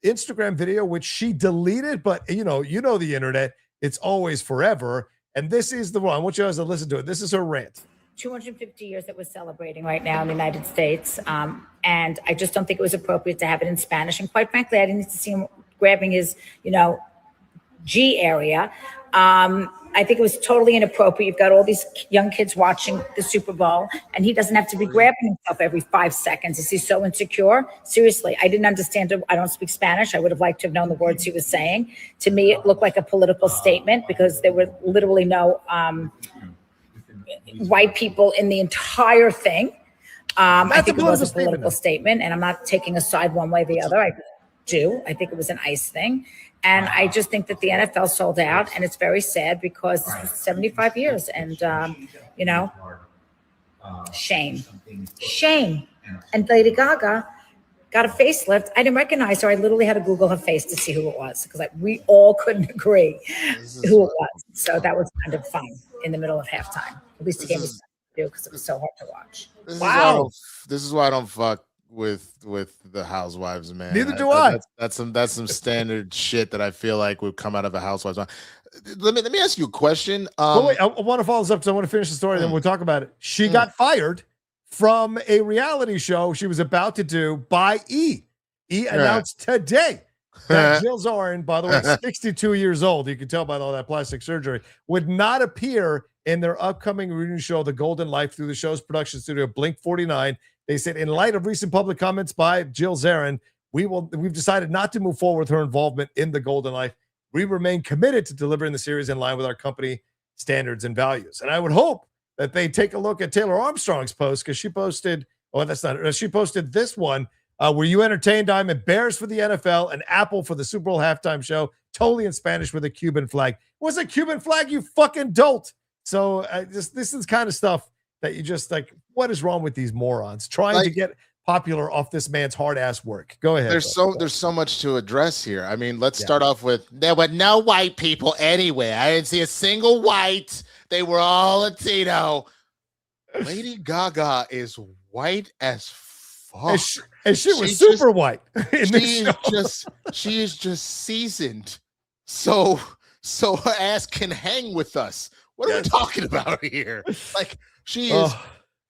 Instagram video, which she deleted, but you know the internet, it's always forever. And this is the one. I want you guys to listen to it. This is her rant. 250 years that we're celebrating right now in the United States. And I just don't think it was appropriate to have it in Spanish. And quite frankly, I didn't need to see him grabbing his, G area. I think it was totally inappropriate. You've got all these young kids watching the Super Bowl, and he doesn't have to be grabbing himself every 5 seconds. Is he so insecure? Seriously, I didn't understand it. I don't speak Spanish. I would have liked to have known the words he was saying. To me, it looked like a political statement because there were literally no white people in the entire thing. I think it was a political statement, and I'm not taking a side one way or the other. I think it was an ICE thing. And I just think that the NFL sold out, and it's very sad because this was 75 years. And, Shame. Shame. And Lady Gaga got a facelift. I didn't recognize her. I literally had to Google her face to see who it was because like we all couldn't agree who it was. So that was kind of fun in the middle of halftime. At least it gave me something to do because it was so hard to watch. This is why I don't fuck with the Housewives, man. Neither do I. That's some standard shit that I feel like would come out of a Housewives. Let me ask you a question. But wait, I want to follow this up because I want to finish the story, then we'll talk about it. She got fired from a reality show she was about to do by E. E announced today that Jill Zarin, by the way, 62 years old, you can tell by all that plastic surgery, would not appear in their upcoming reunion show, The Golden Life, through the show's production studio, Blink 49. They said, in light of recent public comments by Jill Zarin, we've decided not to move forward with her involvement in The Golden Life. We remain committed to delivering the series in line with our company standards and values. And I would hope that they take a look at Taylor Armstrong's post because she posted, she posted this one. Were you entertained? I'm embarrassed for the NFL and Apple for the Super Bowl halftime show, totally in Spanish with a Cuban flag. It was a Cuban flag, you fucking dolt. So this is kind of stuff that you just like, what is wrong with these morons trying to get popular off this man's hard ass work? Go ahead. There's so much to address here. I mean, let's start off with there were no white people anywhere. I didn't see a single white. They were all Latino. Lady Gaga is white as fuck. And she was super white. She is just seasoned. So her ass can hang with us. What are we talking about here? Like she is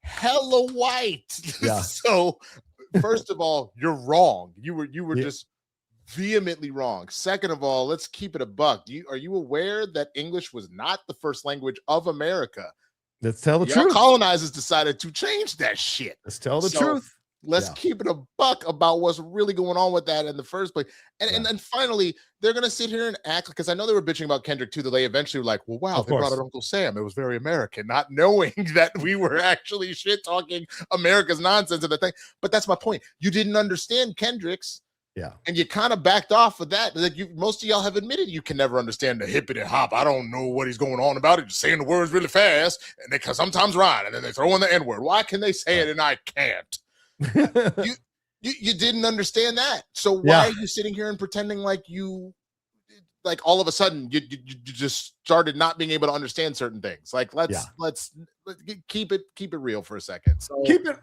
hella white. Yeah. So first of all, you're wrong. You were just vehemently wrong. Second of all, let's keep it a buck. Are you aware that English was not the first language of America? Let's tell the truth. Colonizers decided to change that shit. Let's tell the truth. Let's keep it a buck about what's really going on with that in the first place. And then finally, they're going to sit here and act, because I know they were bitching about Kendrick too, that they eventually were like, well, wow, they brought out Uncle Sam. It was very American, not knowing that we were actually shit talking America's nonsense and the thing. But that's my point. You didn't understand Kendrick's. Yeah. And you kind of backed off of that. Like most of y'all have admitted you can never understand the hippity hop. I don't know what he's going on about it. Just saying the words really fast. And they can sometimes rhyme. And then they throw in the N-word. Why can they say it and I can't? you didn't understand that. So why are you sitting here and pretending like all of a sudden you just started not being able to understand certain things? Like let's keep it real for a second. So keep it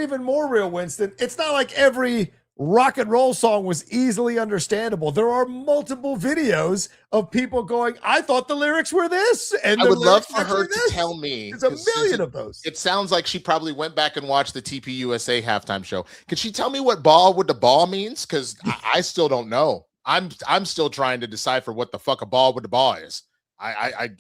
even more real, Winston. It's not like every rock and roll song was easily understandable. There are multiple videos of people going, I thought the lyrics were this. And I would love for her to tell me. There's a million of those. It sounds like she probably went back and watched the TPUSA halftime show. Could she tell me what ball with the ball means? Because I still don't know. I'm still trying to decipher what the fuck a ball with the ball is. I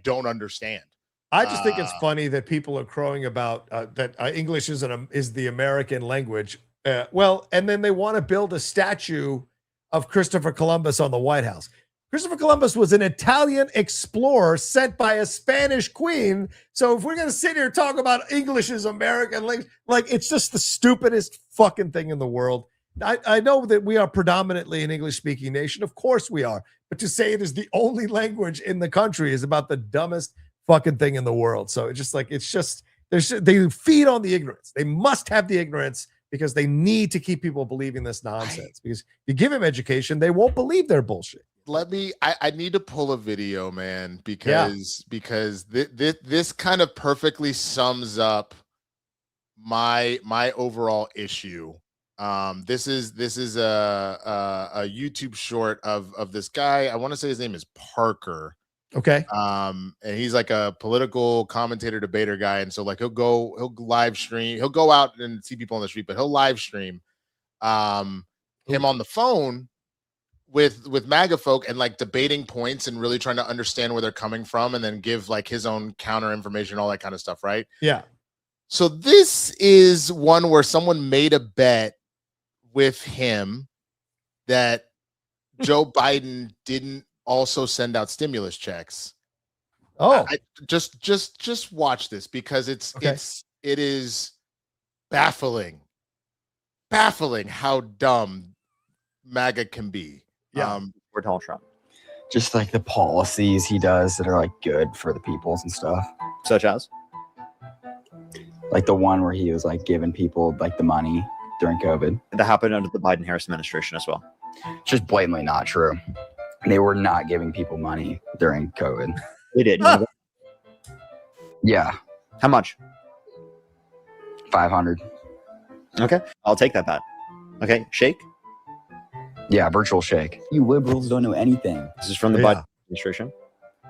don't understand. I just think it's funny that people are crowing about that English is the American language. And then they want to build a statue of Christopher Columbus on the White House. Christopher Columbus was an Italian explorer sent by a Spanish queen. So if we're going to sit here and talk about English as American language, like it's just the stupidest fucking thing in the world. I know that we are predominantly an English-speaking nation. Of course we are. But to say it is the only language in the country is about the dumbest fucking thing in the world. So they feed on the ignorance. They must have the ignorance, because they need to keep people believing this nonsense. Because you give them education, they won't believe their bullshit. I need to pull a video, man, because this kind of perfectly sums up my overall issue. This is a YouTube short of this guy. I want to say his name is Parker. Okay. And he's like a political commentator, debater guy. And so like he'll live stream, he'll go out and see people on the street, but he'll live stream him on the phone with MAGA folk and like debating points and really trying to understand where they're coming from and then give like his own counter information, all that kind of stuff, right? Yeah. So this is one where someone made a bet with him that Joe Biden didn't also send out stimulus checks. Just watch this, because it is baffling how dumb MAGA can be. We're Donald Trump, just like the policies he does that are like good for the peoples and stuff, such as Like the one where he was like giving people like the money during COVID. That happened under the Biden-Harris administration as well. It's just blatantly not true. They were not giving people money during COVID. They did. Yeah. How much? 500. Okay, I'll take that bet. Okay, shake. Yeah, virtual shake. You liberals don't know anything. This is from the Biden administration,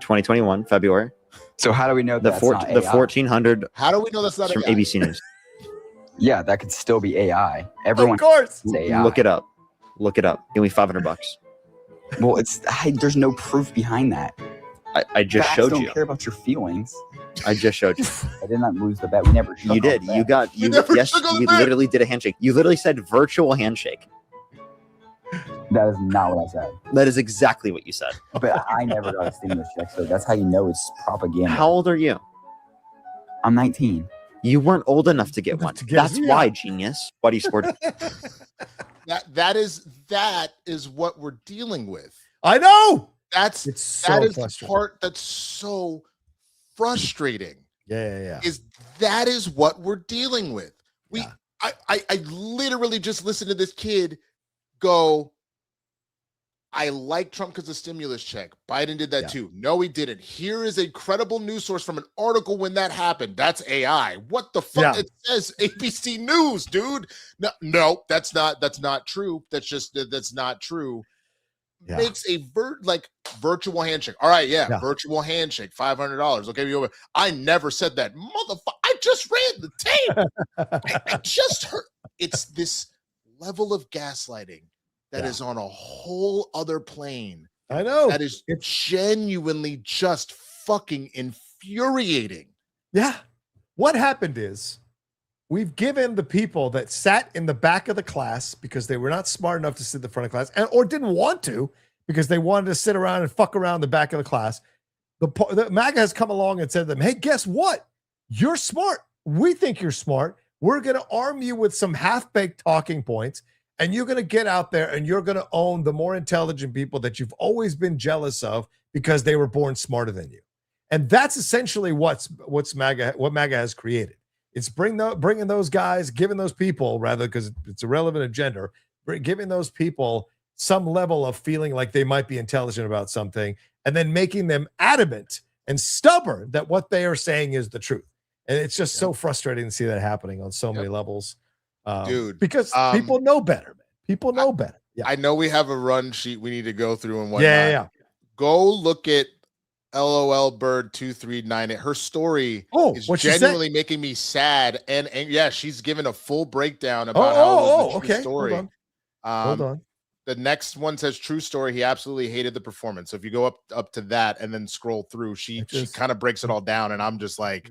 2021 February. So how do we know The that's four, not the AI? 1400 How do we know that's not from AI? ABC News. Yeah, that could still be AI. Everyone Of course. is AI. Look it up. Look it up. Give me $500. Well, there's no proof behind that. I just Facts showed don't you. care about your feelings. I just showed you. I did not lose the bet. We never. You did. You got. We never Yes. shook on We the bet. literally did a handshake. You literally said virtual handshake. That is not what I said. That is exactly what you said. But I never got a stimulus check, so that's how you know it's propaganda. How old are you? I'm 19. You weren't old enough to get Enough one. to get That's it, why, yeah. genius. Why do you scored? That is what we're dealing with. I know. That's It's so that is the frustrating. part that's so frustrating. Yeah. Is that is what we're dealing with. Yeah. I literally just listened to this kid go, I like Trump because of stimulus check. Biden did that Yeah. too. No, he didn't. Here is a credible news source from an article when that happened. That's AI. What the fuck? Yeah. It says ABC News, dude. No, that's not true. That's not true. Yeah. Makes a virtual handshake. All right, yeah, Yeah. virtual handshake, $500. Okay, you over. I never said that, motherfucker. I just read the tape. I just heard. It's this level of gaslighting that Yeah. is on a whole other plane. I know. That is genuinely just fucking infuriating. Yeah. What happened is we've given the people that sat in the back of the class because they were not smart enough to sit in the front of class or didn't want to because they wanted to sit around and fuck around the back of the class. The MAGA has come along and said to them, hey, guess what? You're smart. We think you're smart. We're going to arm you with some half-baked talking points, and you're going to get out there and you're going to own the more intelligent people that you've always been jealous of because they were born smarter than you. And that's essentially what MAGA has created. It's bringing those guys, giving those people, rather, because it's irrelevant of gender, giving those people some level of feeling like they might be intelligent about something, and then making them adamant and stubborn that what they are saying is the truth. And it's just so frustrating to see that happening on so many levels. Dude, because people know better, man. People know better. Yeah. I know we have a run sheet we need to go through and whatnot. Yeah. Go look at LOL Bird 239. Her story is what she said? genuinely making me sad. And yeah, she's given a full breakdown about how it was the true story. Hold on. The next one says true story. He absolutely hated the performance. So if you go up to that and then scroll through, she kind of breaks it all down. And I'm just like,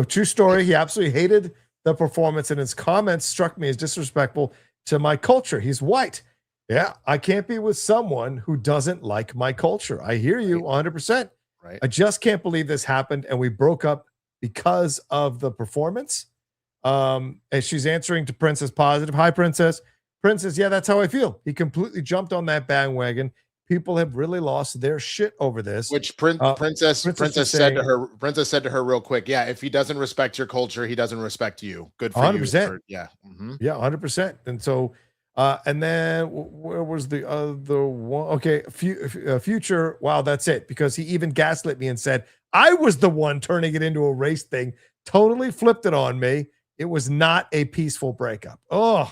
true story. He absolutely hated the performance, and his comments struck me as disrespectful to my culture. He's white. Yeah, I can't be with someone who doesn't like my culture. I hear you 100%. Right. I just can't believe this happened, and we broke up because of the performance. And she's answering to Princess positive. Hi, Princess. Princess, yeah, that's how I feel. He completely jumped on that bandwagon. People have really lost their shit over this. Which Princess said to her real quick, yeah, if he doesn't respect your culture, he doesn't respect you. Good for 100%. you. Yeah. Mm-hmm. Yeah, 100%. And so, and then where was the other one? Okay, Future. Wow, that's it. Because he even gaslit me and said I was the one turning it into a race thing. Totally flipped it on me. It was not a peaceful breakup. Oh,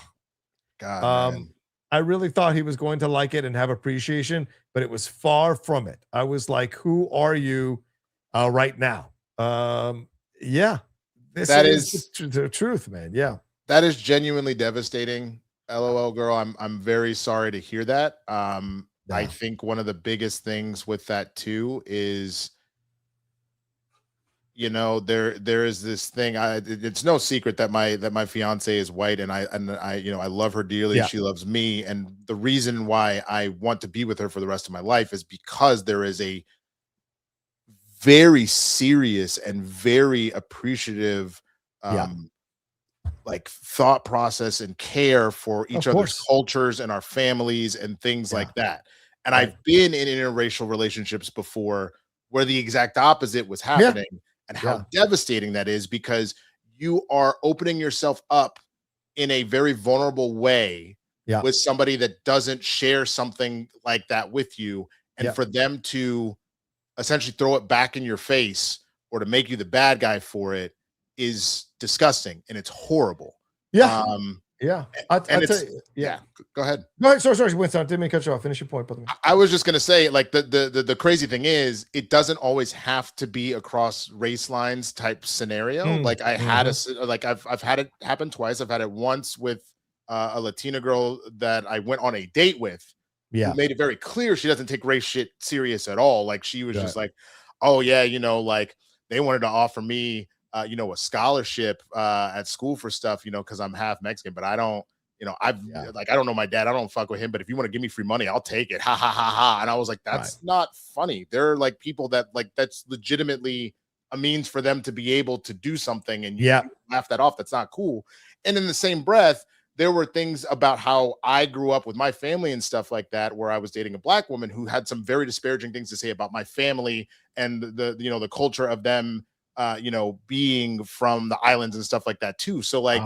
God. Man. I really thought he was going to like it and have appreciation, but it was far from it. I was like, "Who are you right now?" Yeah, that is the truth, man. Yeah, that is genuinely devastating. LOL, girl. I'm very sorry to hear that. I think one of the biggest things with that too is, you know, there is this thing. It's no secret that my fiance is white, and I you know, I love her dearly. Yeah. She loves me, and the reason why I want to be with her for the rest of my life is because there is a very serious and very appreciative like thought process and care for each other's cultures and our families and things like that. And I've been in interracial relationships before where the exact opposite was happening, and how devastating that is, because you are opening yourself up in a very vulnerable way with somebody that doesn't share something like that with you. And for them to essentially throw it back in your face or to make you the bad guy for it is disgusting and it's horrible. I'll tell you, Go ahead. Go ahead. Sorry, Winston. I didn't mean to cut you off. Finish your point, brother. I was just gonna say, like, the crazy thing is, it doesn't always have to be across race lines type scenario. Like I had I've had it happen twice. I've had it once with a Latina girl that I went on a date with. Who made it very clear she doesn't take race shit serious at all. Like she was just like, oh yeah, you know, like they wanted to offer me you know, a scholarship at school for stuff, you know, because I'm half Mexican, but I don't, you know, I don't know my dad. I don't fuck with him, but if you want to give me free money, I'll take it. Ha ha ha ha. And I was like, that's not funny. There are like people that like that's legitimately a means for them to be able to do something, and you laugh that off. That's not cool. And in the same breath, there were things about how I grew up with my family and stuff like that, where I was dating a black woman who had some very disparaging things to say about my family and the you know, the culture of them you know, being from the islands and stuff like that too. So like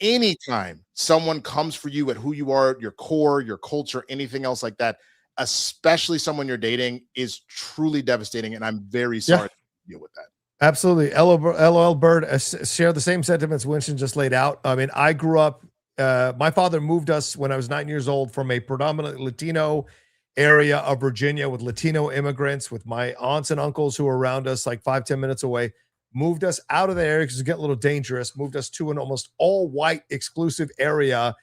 anytime someone comes for you at who you are, your core, your culture, anything else like that, especially someone you're dating, is truly devastating. And I'm very sorry to deal with that. Absolutely. LOL Bird share the same sentiments Winston just laid out. I mean, I grew up, my father moved us when I was 9 years old from a predominantly Latino area of Virginia with Latino immigrants, with my aunts and uncles who were around us like 5-10 minutes away, moved us out of the area because it get a little dangerous, moved us to an almost all white exclusive area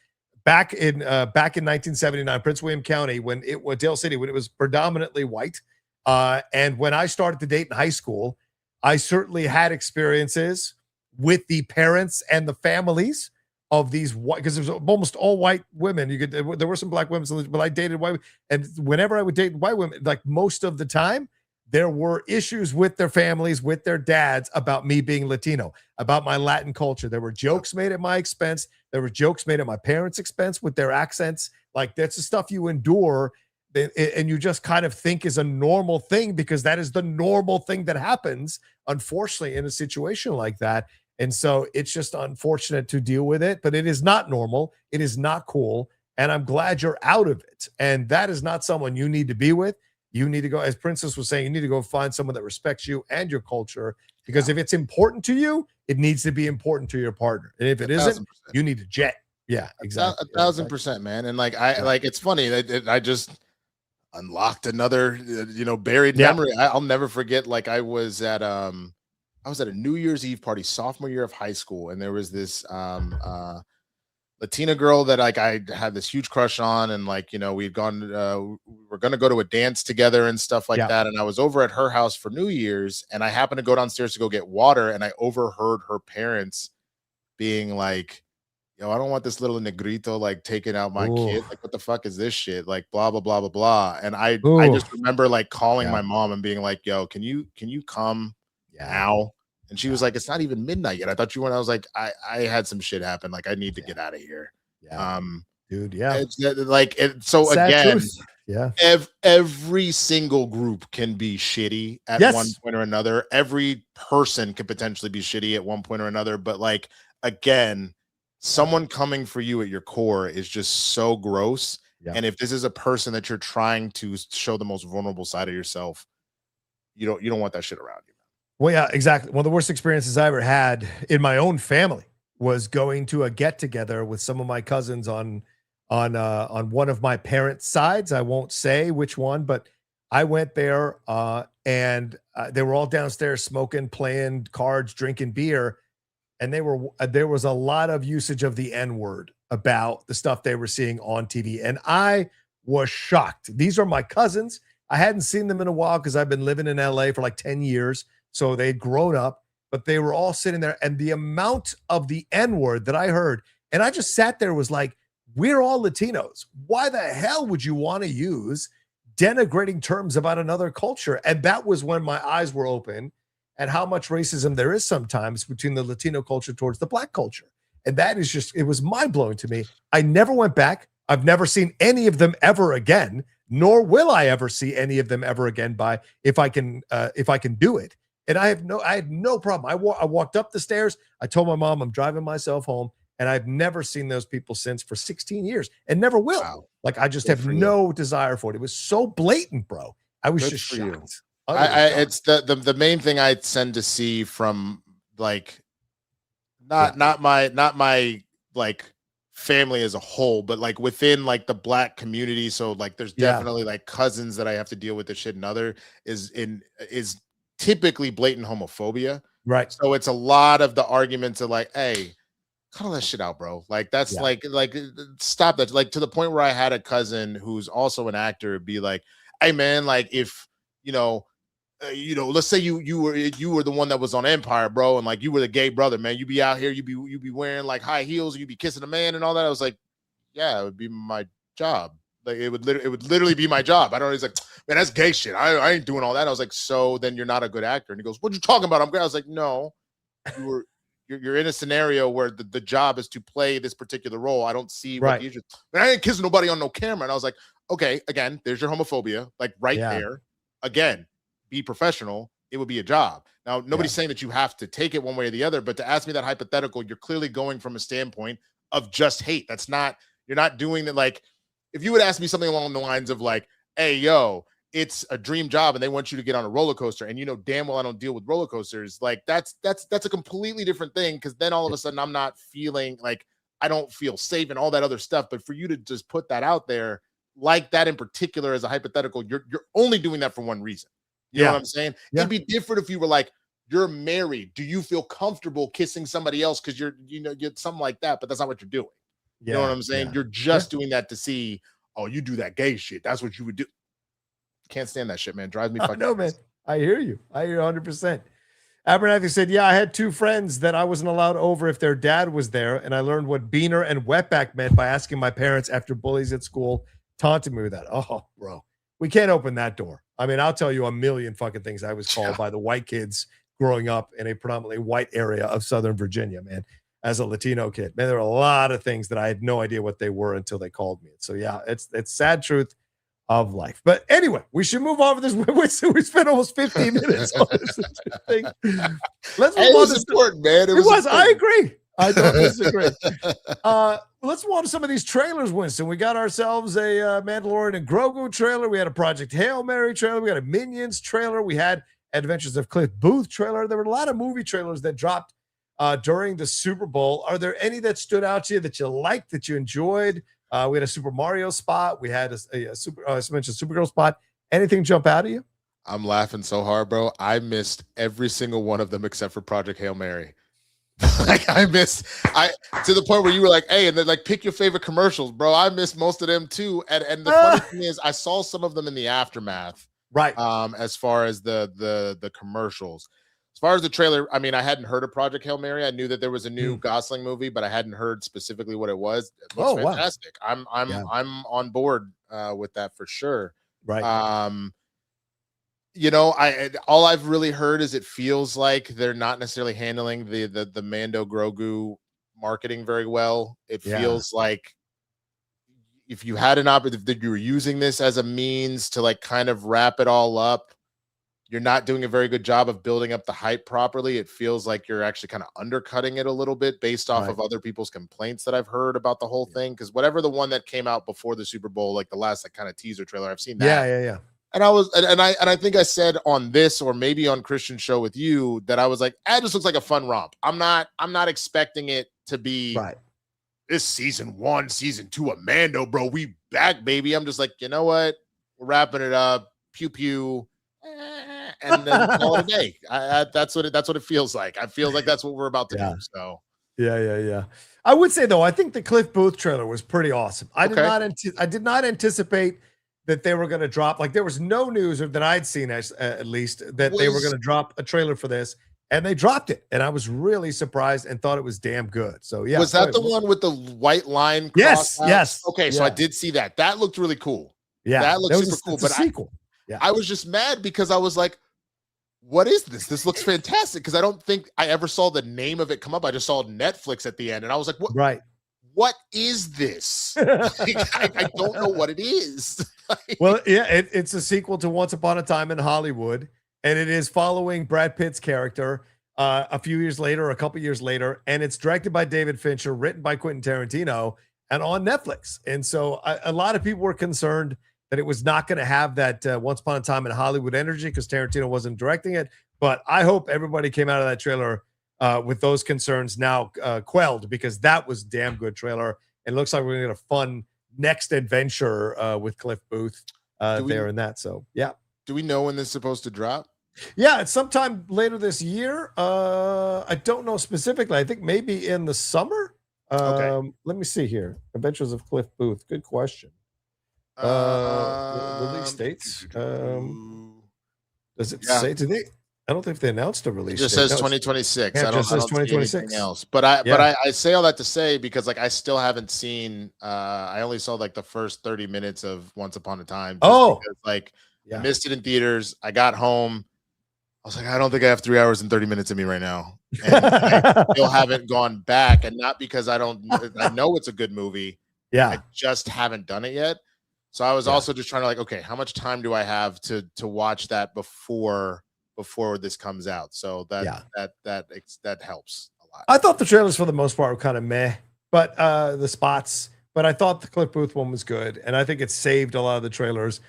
back in 1979, Prince William County, when it was Dale City, when it was predominantly white. And when I started to date in high school, I certainly had experiences with the parents and the families of these white, because there's almost all white women. There were some black women, but I dated white, and whenever I would date white women, like most of the time, there were issues with their families, with their dads, about me being Latino, about my Latin culture. There were jokes made at my expense. There were jokes made at my parents' expense with their accents. Like that's the stuff you endure, and you just kind of think is a normal thing because that is the normal thing that happens, unfortunately, in a situation like that. And so it's just unfortunate to deal with it, but it is not normal. It is not cool. And I'm glad you're out of it. And that is not someone you need to be with. You need to go, as Princess was saying, you need to go find someone that respects you and your culture, because if it's important to you, it needs to be important to your partner. And if it isn't, you need to jet. Yeah, exactly. 1,000%, man. And like, like, it's funny. I just unlocked another, you know, buried memory. I'll never forget. Like I was at a New Year's Eve party, sophomore year of high school, and there was this Latina girl that like I had this huge crush on, and like, you know, we were gonna go to a dance together and stuff like that. And I was over at her house for New Year's, and I happened to go downstairs to go get water, and I overheard her parents being like, yo, I don't want this little negrito like taking out my kid. Like, what the fuck is this shit? Like, blah blah blah blah blah. And I just remember like calling my mom and being like, yo, can you come now? And she was like, it's not even midnight yet. I thought you went. I was like, I had some shit happen. Like, I need to get out of here. Dude. So sad again, truth. Every single group can be shitty at one point or another. Every person could potentially be shitty at one point or another. But like, again, someone coming for you at your core is just so gross. And if this is a person that you're trying to show the most vulnerable side of yourself, you don't want that shit around you. Well, yeah, exactly. One of the worst experiences I ever had in my own family was going to a get together with some of my cousins on one of my parents' sides. I won't say which one, but I went there and they were all downstairs smoking, playing cards, drinking beer, and there was a lot of usage of the N-word about the stuff they were seeing on TV, and I was shocked. These are my cousins. I hadn't seen them in a while because I've been living in LA for like 10 years. So they'd grown up, but they were all sitting there, and the amount of the N-word that I heard, and I just sat there, was like, we're all Latinos. Why the hell would you want to use denigrating terms about another culture? And that was when my eyes were open at how much racism there is sometimes between the Latino culture towards the black culture. And that is just, it was mind-blowing to me. I never went back. I've never seen any of them ever again, nor will I ever see any of them ever again if I can do it. And I had no problem. I walked up the stairs. I told my mom I'm driving myself home, and I've never seen those people since for 16 years and never will. Wow. Like, I just Good have for you. no desire for it. It was so blatant, bro. I was Good just for you. shocked. Utterly shocked. It's the main thing I tend to see from like not my like family as a whole, but like within like the Black community. So like there's definitely like cousins that I have to deal with this shit, and other is typically blatant homophobia. Right. So it's a lot of the arguments of like, hey, cut all that shit out, bro. Like that's like stop that. Like to the point where I had a cousin who's also an actor be like, hey man, like if let's say you were the one that was on Empire, bro, and like you were the gay brother, man. You be out here, you be wearing like high heels, and you be kissing a man and all that. I was like, yeah, it would be my job. Like it would literally be my job. I don't know. He's like, man, that's gay shit. I ain't doing all that. I was like, so then you're not a good actor. And he goes, what you talking about? I'm gay. I was like, no, you're in a scenario where the job is to play this particular role. I don't see what the issue. Man, I ain't kissing nobody on no camera. And I was like, okay, again, there's your homophobia, like there. Again, be professional. It would be a job. Now, nobody's saying that you have to take it one way or the other, but to ask me that hypothetical, you're clearly going from a standpoint of just hate. You're not doing that. Like, if you would ask me something along the lines of like, hey, yo, it's a dream job and they want you to get on a roller coaster, and you know damn well I don't deal with roller coasters, like that's a completely different thing, because then all of a sudden I'm not feeling like I don't feel safe and all that other stuff. But for you to just put that out there like that in particular as a hypothetical, you're only doing that for one reason. You know what I'm saying? It'd be different if you were like, you're married. Do you feel comfortable kissing somebody else? Because you're something like that, but that's not what you're doing. You know what I'm saying? You're just doing that to see, oh, you do that gay shit. That's what you would do. Can't stand that shit, man. Drives me fucking man. I hear you. I hear 100%. Abernathy said, yeah, I had two friends that I wasn't allowed over if their dad was there, and I learned what beaner and wetback meant by asking my parents after bullies at school taunted me with that. Oh, bro. We can't open that door. I mean, I'll tell you a million fucking things I was called by the white kids growing up in a predominantly white area of Southern Virginia, man, as a Latino kid. Man, there were a lot of things that I had no idea what they were until they called me. So, yeah, it's sad truth of life. But anyway, we should move on for this. We spent almost 15 minutes on this thing. Let's move on. It was important, man. It was. I agree. I don't disagree. Let's move on to some of these trailers, Winston. We got ourselves a Mandalorian and Grogu trailer. We had a Project Hail Mary trailer. We got a Minions trailer. We had Adventures of Cliff Booth trailer. There were a lot of movie trailers that dropped during the Super Bowl. Are there any that stood out to you that you liked, that you enjoyed? We had a Super Mario spot. We had a Supergirl spot. Anything jump out at you? I'm laughing so hard, bro. I missed every single one of them except for Project Hail Mary. Like to the point where you were like, hey, and then like pick your favorite commercials, bro. I missed most of them too. And the funny thing is I saw some of them in the aftermath. Right. As far as the commercials. As far as the trailer, I mean, I hadn't heard of Project Hail Mary. I knew that there was a new Gosling movie, but I hadn't heard specifically what it was. It looks fantastic. Wow. I'm on board with that for sure. Right. All I've really heard is it feels like they're not necessarily handling the Mando Grogu marketing very well. It feels like if you had an opportunity that you were using this as a means to like kind of wrap it all up, you're not doing a very good job of building up the hype properly. It feels like you're actually kind of undercutting it a little bit based off of other people's complaints that I've heard about the whole thing. Because whatever the one that came out before the Super Bowl, like the last like kind of teaser trailer, I've seen that. Yeah. And I think I said on this or maybe on Christian's show with you that I was like, it just looks like a fun romp. I'm not expecting it to be this season 1, season 2 of Mando, bro. We back, baby. I'm just like, you know what? We're wrapping it up. Pew pew. And then call it a day. That's what it feels like. I feel like that's what we're about to do. So yeah. I would say though, I think the Cliff Booth trailer was pretty awesome. I did not anticipate that they were going to drop. Like there was no news that I'd seen at least that they were going to drop a trailer for this, and they dropped it, and I was really surprised and thought it was damn good. So yeah, was that the one with the white line? Yes. Okay, so I did see that. That looked really cool. Yeah, that looked super cool. But sequel. I was just mad because I was like, what is this? This looks fantastic. Because I don't think I ever saw the name of it come up. I just saw Netflix at the end. And I was like, what? Right. What is this? I don't know what it is. Well, yeah, it's a sequel to Once Upon a Time in Hollywood. and it is following Brad Pitt's character a few years later, a couple years later, and it's directed by David Fincher, written by Quentin Tarantino, and on Netflix. And so a lot of people were concerned that it was not going to have that Once Upon a Time in Hollywood energy because Tarantino wasn't directing it. But I hope everybody came out of that trailer with those concerns now quelled, because that was a damn good trailer. It looks like we're going to get a fun next adventure with Cliff Booth there and that. So, yeah. Do we know when this is supposed to drop? Yeah, it's sometime later this year. I don't know specifically. I think maybe in the summer. Okay. Let me see here. Adventures of Cliff Booth. Good question. Release dates. Does it say today? I don't think they announced a release. It just says 2026. Yeah, I don't says see 2026 anything else. But I say all that to say, because like I still haven't seen. I only saw like the first 30 minutes of Once Upon a Time. Because, like I missed it in theaters. I got home. I was like, I don't think I have 3 hours and 30 minutes in me right now. And I still haven't gone back, and not because I know it's a good movie. Yeah, I just haven't done it yet. So I was also just trying to like, okay, how much time do I have to watch that before this comes out? So that helps a lot. I thought the trailers for the most part were kind of meh, but the spots. But I thought the Cliff Booth one was good, and I think it saved a lot of the trailers.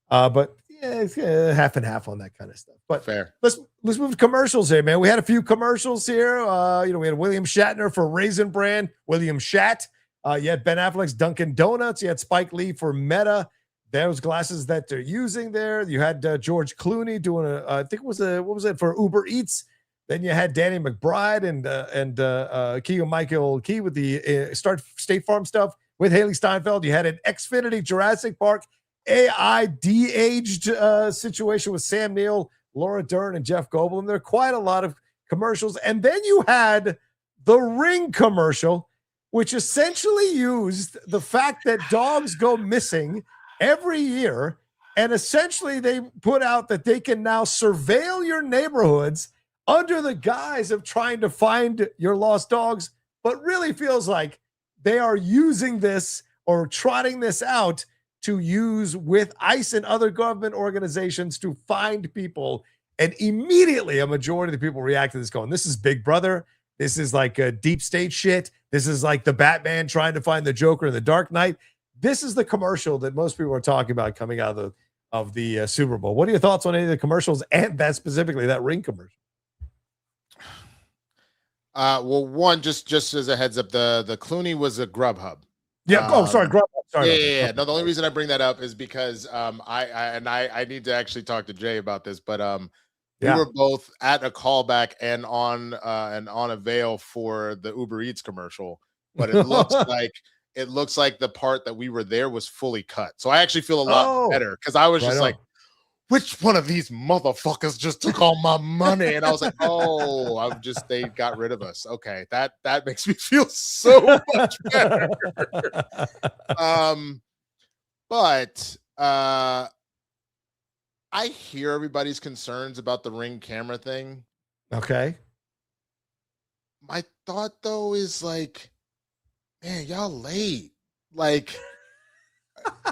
But yeah, it's half and half on that kind of stuff. But fair. Let's move to commercials here, man. We had a few commercials here. We had William Shatner for Raisin Bran, William Shat. You had Ben Affleck's Dunkin' Donuts. You had Spike Lee for Meta. Those glasses that they're using there. You had George Clooney doing I think what was it for Uber Eats. Then you had Danny McBride and Keegan-Michael Key with the State Farm stuff with Haley Steinfeld. You had an Xfinity Jurassic Park AI de-aged situation with Sam Neill, Laura Dern, and Jeff Goldblum. There are quite a lot of commercials. And then you had the Ring commercial, which essentially used the fact that dogs go missing every year. And essentially they put out that they can now surveil your neighborhoods under the guise of trying to find your lost dogs, but really feels like they are using this or trotting this out to use with ICE and other government organizations to find people. And immediately a majority of the people react to this going, this is Big Brother. This is like a deep state shit. This is like the Batman trying to find the Joker in the Dark Knight. This is the commercial that most people are talking about coming out of the Super Bowl. What are your thoughts on any of the commercials, and that specifically that Ring commercial? Well, one, just as a heads up, the Clooney was a Grubhub. Yeah. Sorry, Grubhub. Sorry. Yeah. No, the only reason I bring that up is because I need to actually talk to Jay about this, but we were both at a callback and on a veil for the Uber Eats commercial, but it looks like the part that we were there was fully cut. So I actually feel a lot better, because I was just like, which one of these motherfuckers just took all my money? And I was like, they got rid of us. Okay, that makes me feel so much better. But I hear everybody's concerns about the Ring camera thing. Okay. My thought though is like, man, y'all late. Like,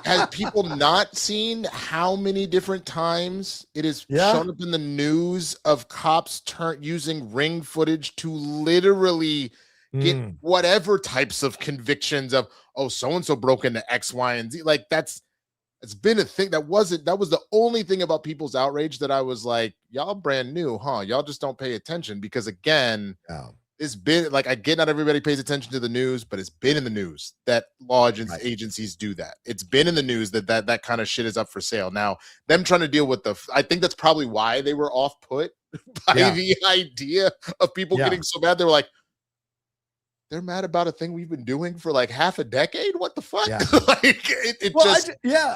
has people not seen how many different times it is shown up in the news of cops using Ring footage to literally get whatever types of convictions of, so-and-so broke into X, Y, and Z. Like, it's been a thing. That was the only thing about people's outrage that I was like, y'all brand new, huh? Y'all just don't pay attention, because again, it's been like, I get not everybody pays attention to the news, but it's been in the news that law agencies do that. It's been in the news that kind of shit is up for sale. Now, them trying to deal with I think that's probably why they were off put by the idea of people getting so mad. They were like, they're mad about a thing we've been doing for like half a decade. What the fuck?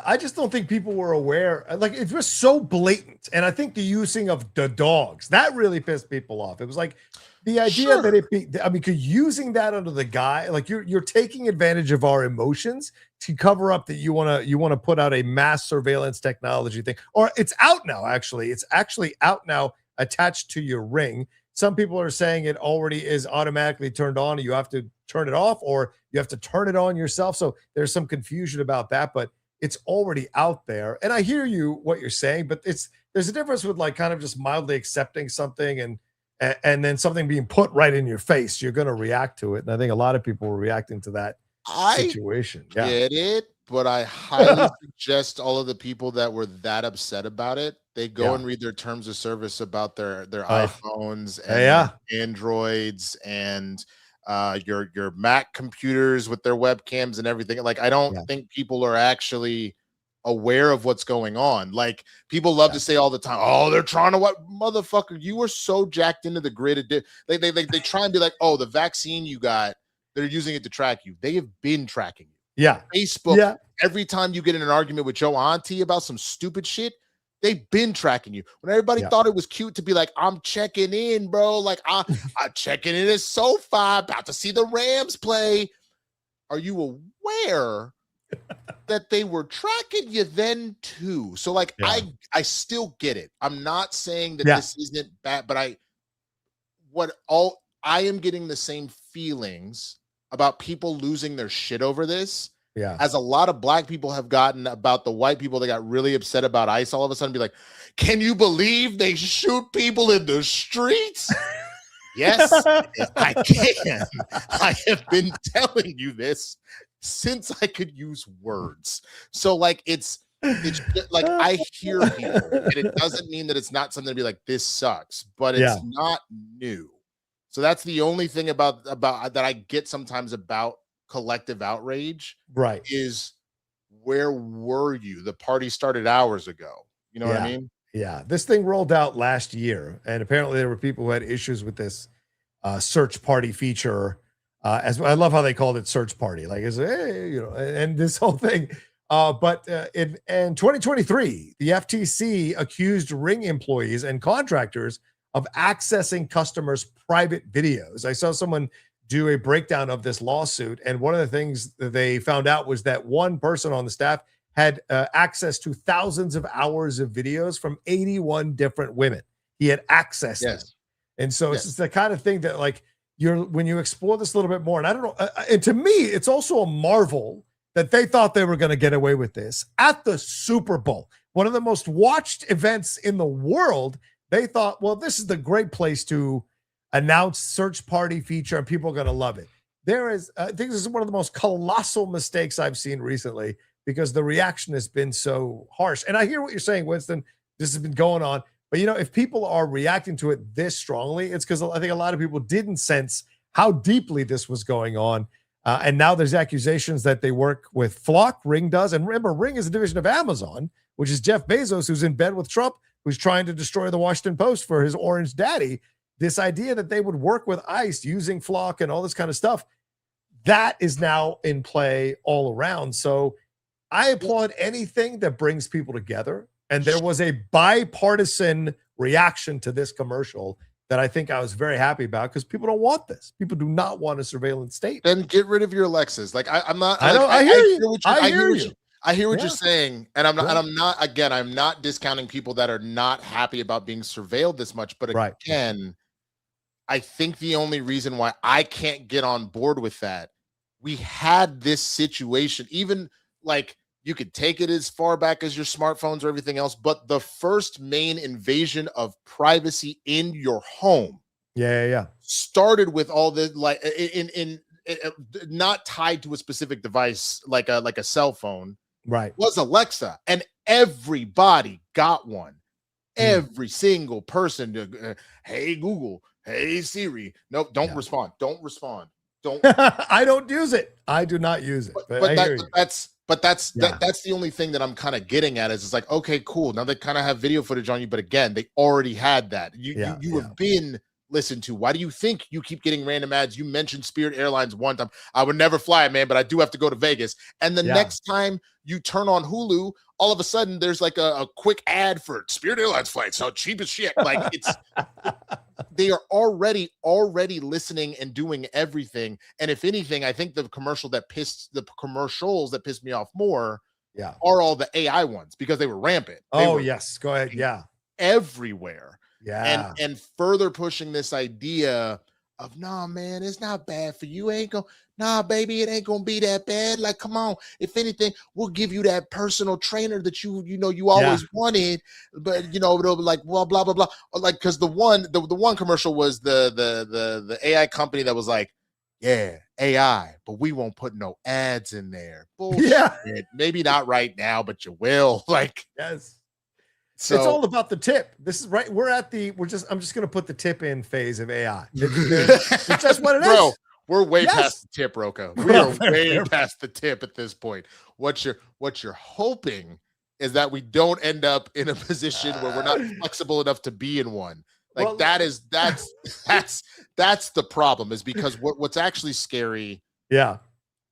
I just don't think people were aware. Like, it was so blatant. And I think the using of the dogs, that really pissed people off. It was like, the idea that because using that under the guy, like you're taking advantage of our emotions to cover up that you want to put out a mass surveillance technology thing, or it's out now. Actually, it's actually out now, attached to your Ring. Some people are saying it already is automatically turned on. And you have to turn it off, or you have to turn it on yourself. So there's some confusion about that. But it's already out there. And I hear you what you're saying, but there's a difference with like kind of just mildly accepting something and then something being put right in your face. You're going to react to it, and I think a lot of people were reacting to that situation. Yeah. Get it, but I highly suggest all of the people that were that upset about it, they go and read their terms of service about their iPhones and Androids and your Mac computers with their webcams and everything. Like, I don't think people are actually aware of what's going on. Like, people love to say all the time, oh, they're trying to what? Motherfucker, you were so jacked into the grid. They try and be like, oh, the vaccine you got, they're using it to track you. They have been tracking you. Yeah. Facebook, every time you get in an argument with Joe Auntie about some stupid shit, they've been tracking you. When everybody thought it was cute to be like, I'm checking in, bro. Like, I'm checking in at SoFi, about to see the Rams play. Are you aware that they were tracking you then too? So like, I still get it. I'm not saying that this isn't bad, but I am getting the same feelings about people losing their shit over this as a lot of black people have gotten about the white people that got really upset about ICE all of a sudden. Be like, can you believe they shoot people in the streets? Yes, I can. I have been telling you this since I could use words. So like, it's like, I hear people, and it doesn't mean that it's not something to be like, this sucks, but it's not new. So that's the only thing about that I get sometimes about collective outrage, right? Is where were you? The party started hours ago. You know what I mean? Yeah. This thing rolled out last year, and apparently there were people who had issues with this search party feature. As I love how they called it search party, like it's and this whole thing. But in 2023, the FTC accused Ring employees and contractors of accessing customers' private videos. I saw someone do a breakdown of this lawsuit, and one of the things that they found out was that one person on the staff had access to thousands of hours of videos from 81 different women. He had access to them. And so it's just the kind of thing that, like, when you explore this a little bit more, and I don't know, and to me, it's also a marvel that they thought they were going to get away with this at the Super Bowl, one of the most watched events in the world. They thought, well, this is the great place to announce search party feature, and people are going to love it. I think this is one of the most colossal mistakes I've seen recently, because the reaction has been so harsh. And I hear what you're saying, Winston. This has been going on. But, if people are reacting to it this strongly, it's because I think a lot of people didn't sense how deeply this was going on. And now there's accusations that they work with Flock. Ring does. And remember, Ring is a division of Amazon, which is Jeff Bezos, who's in bed with Trump, who's trying to destroy the Washington Post for his orange daddy. This idea that they would work with ICE using Flock and all this kind of stuff, that is now in play all around. So I applaud anything that brings people together. And there was a bipartisan reaction to this commercial that I think I was very happy about, because people don't want this. People do not want a surveillance state. Then get rid of your Alexas. Like, I'm not. I hear you. I hear what you're saying, and I'm not. And I'm not. Again, I'm not discounting people that are not happy about being surveilled this much. But again, I think the only reason why I can't get on board with that, we had this situation, even like, you could take it as far back as your smartphones or everything else, but the first main invasion of privacy in your home started with all the, like, in not tied to a specific device like a cell phone, was Alexa, and everybody got one. Every single person, hey Google, hey Siri, nope, don't respond, don't. I don't use it. I do not use it. But that's the only thing that I'm kind of getting at, is it's like, okay, cool. Now they kind of have video footage on you, but again, they already had that. You have been listened to. Why do you think you keep getting random ads? You mentioned Spirit Airlines one time. I would never fly it, man, but I do have to go to Vegas. And the next time you turn on Hulu, all of a sudden there's like a quick ad for Spirit Airlines flights, how cheap as shit. Like, it's they are already listening and doing everything. And if anything, I think the commercials that pissed me off more are all the AI ones, because they were rampant. Yes, go ahead. Everywhere. And further pushing this idea of, nah, man, it's not bad for you. nah, baby, it ain't gonna be that bad. Like, come on. If anything, we'll give you that personal trainer that you always wanted. But it'll be like, well, blah blah blah. Or like, because the one commercial was the AI company that was like, yeah, AI, but we won't put no ads in there. Bullshit. Yeah. Maybe not right now, but you will. Like, Yes. so It's all about the tip. This is right. I'm just going to put the tip in phase of AI. It's just what it is. Bro, we're way past the tip, Rocha. We are way past the tip at this point. What you're hoping is that we don't end up in a position where we're not flexible enough to be in one. Like, that's the problem, is because what's actually scary. Yeah.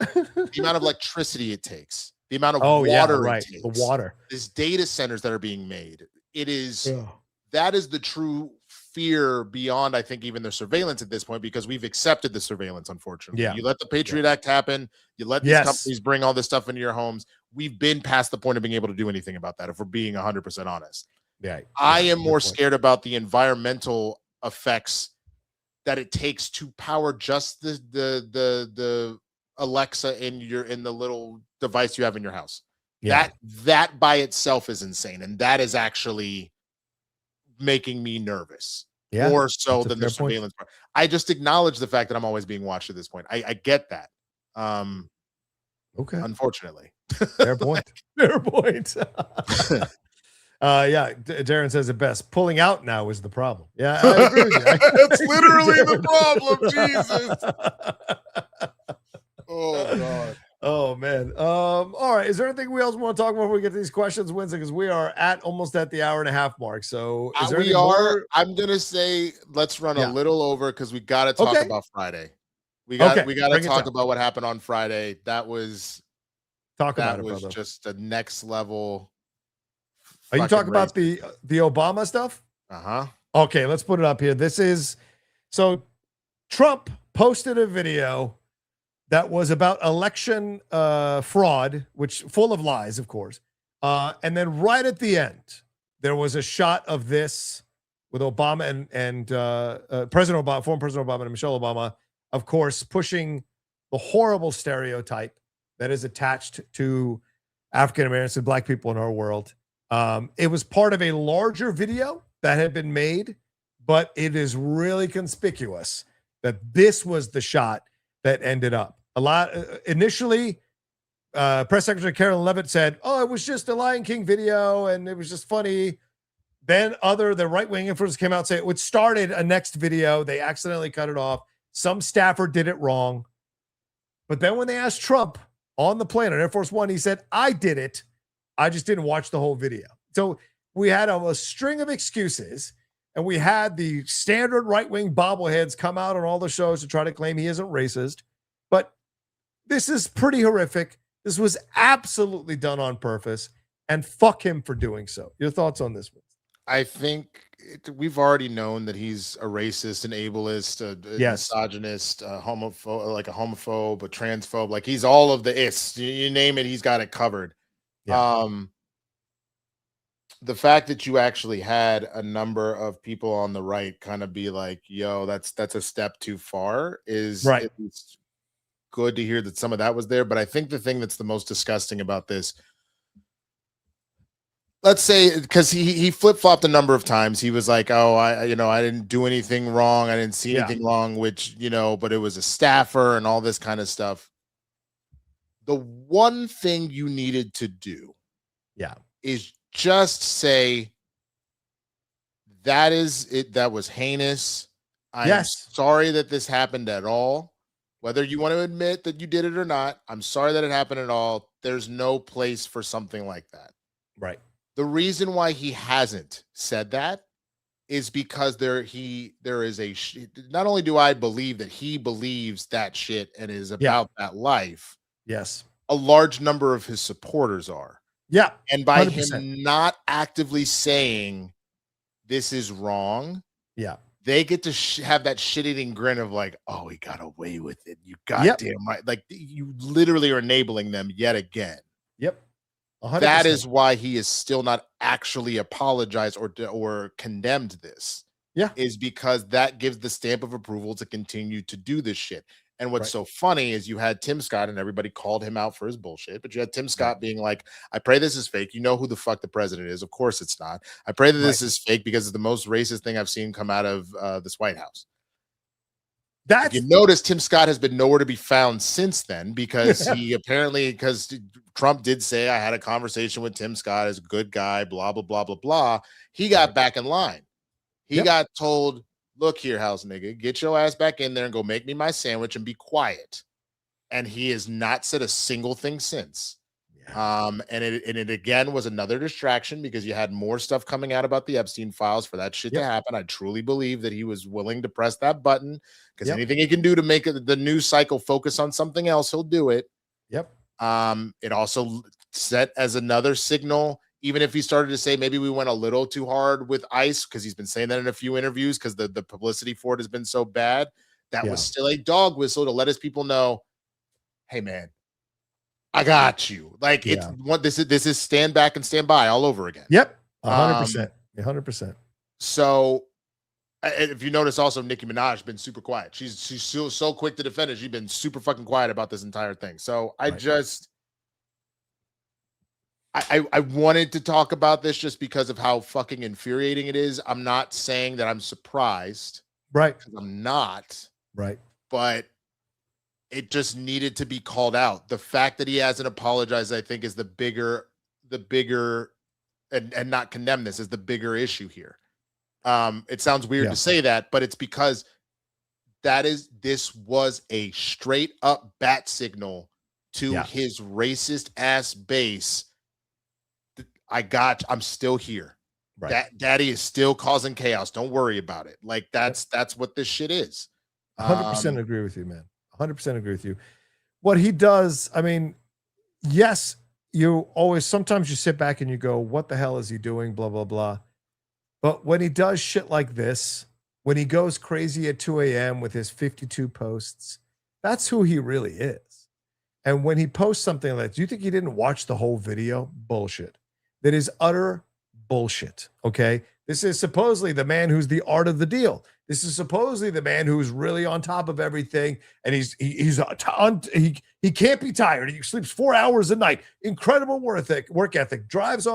The amount of electricity it takes, the amount of water it takes, the water, these data centers that are being made. That is the true fear beyond, I think, even the surveillance at this point, because we've accepted the surveillance, unfortunately. Yeah. You let the Patriot Act happen. You let these companies bring all this stuff into your homes. We've been past the point of being able to do anything about that, if we're being 100% honest. Yeah. I am more scared about the environmental effects that it takes to power just the Alexa in the little device you have in your house. Yeah. That by itself is insane, and that is actually making me nervous. Yeah, more so than the surveillance part. I just acknowledge the fact that I'm always being watched at this point. I get that. Okay. Unfortunately. Fair point. Fair point. Yeah, Darren says it best. Pulling out now is the problem. Yeah, I agree with you. That's literally the problem. Jesus. Oh God. Oh man. All right. Is there anything else we want to talk about before we get to these questions, Winston? Because we are almost at the hour and a half mark. So is there more? I'm gonna say let's run a little over, because we got to talk about Friday. We got to talk about what happened on Friday. That was just a next level. Are you talking about the Obama stuff? Uh-huh. Okay, let's put it up here. This is so Trump posted a video that was about election fraud, which full of lies, of course. And then right at the end, there was a shot of this with Obama and President Obama, former President Obama and Michelle Obama, of course, pushing the horrible stereotype that is attached to African Americans and Black people in our world. It was part of a larger video that had been made, but it is really conspicuous that this was the shot that ended up. Initially, Press Secretary Carolyn Leavitt said, "Oh, it was just a Lion King video, and it was just funny." Then the right-wing influencers came out and said it started a next video. They accidentally cut it off. Some staffer did it wrong. But then when they asked Trump on the plane on Air Force One, he said, "I did it. I just didn't watch the whole video." So we had a string of excuses, and we had the standard right-wing bobbleheads come out on all the shows to try to claim he isn't racist. But this is pretty horrific. This was absolutely done on purpose, and fuck him for doing so. Your thoughts on this one? I think we've already known that he's a racist, an ableist, a misogynist, a homophobe, a transphobe. Like, he's all of the ists. You name it, he's got it covered. Yeah. The fact that you actually had a number of people on the right kind of be like, "Yo, that's a step too far," is right. It's good to hear that some of that was there. But I think the thing that's the most disgusting about this, let's say, because he flip-flopped a number of times. He was like, "Oh, I didn't do anything wrong. I didn't see anything wrong," which, but it was a staffer and all this kind of stuff. The one thing you needed to do is just say, that is it. That was heinous. I'm sorry that this happened at all. Whether you want to admit that you did it or not, I'm sorry that it happened at all. There's no place for something like that. Right. The reason why he hasn't said that is because there is not only do I believe that he believes that shit and is about that life. Yes. A large number of his supporters are. Yeah. And by 100%. him not actively saying this is wrong. Yeah. They get to have that shit-eating grin of like, "Oh, he got away with it. You goddamn right." Like, you literally are enabling them yet again. Yep. 100%. That is why he is still not actually apologized or condemned this. Yeah. Is because that gives the stamp of approval to continue to do this shit. And what's so funny is you had Tim Scott and everybody called him out for his bullshit, but you had Tim Scott being like, I pray this is fake. You know who the fuck the president is. Of course it's not. I pray that this is fake because it's the most racist thing I've seen come out of this White House. If you notice, Tim Scott has been nowhere to be found since then because he apparently, because Trump did say, I had a conversation with Tim Scott as a good guy, blah, blah, blah, blah, blah. He got back in line. He got told, look here, house nigga, get your ass back in there and go make me my sandwich and be quiet. And he has not said a single thing since. And it again was another distraction because you had more stuff coming out about the Epstein files for that shit to happen. I truly believe that he was willing to press that button because anything he can do to make the news cycle focus on something else, he'll do it. It also set as another signal, even if he started to say maybe we went a little too hard with ICE, because he's been saying that in a few interviews because the publicity for it has been so bad. That was still a dog whistle to let his people know, hey man, I got you. Like it's what this is stand back and stand by all over again. 100%. 100%. So if you notice also Nicki Minaj has been super quiet. She's so quick to defend it. She's been super fucking quiet about this entire thing. So I wanted to talk about this just because of how fucking infuriating it is. I'm not saying that I'm surprised. Right. I'm not. Right. But it just needed to be called out. The fact that he hasn't apologized, I think, is the bigger and not condemn this is the bigger issue here. It sounds weird to say that, but it's because this was a straight up bat signal to his racist ass base. I'm still here. Right. Daddy is still causing chaos. Don't worry about it. Like that's what this shit is. 100% agree with you, man. 100% agree with you. What he does, I mean, yes, sometimes you sit back and you go, what the hell is he doing? Blah, blah, blah. But when he does shit like this, when he goes crazy at 2 a.m. with his 52 posts, that's who he really is. And when he posts something like that, do you think he didn't watch the whole video? Bullshit. That is utter bullshit. Okay. This is supposedly the man who's the art of the deal. This is supposedly the man who's really on top of everything, and he can't be tired. He sleeps 4 hours a night. Incredible work ethic. Drives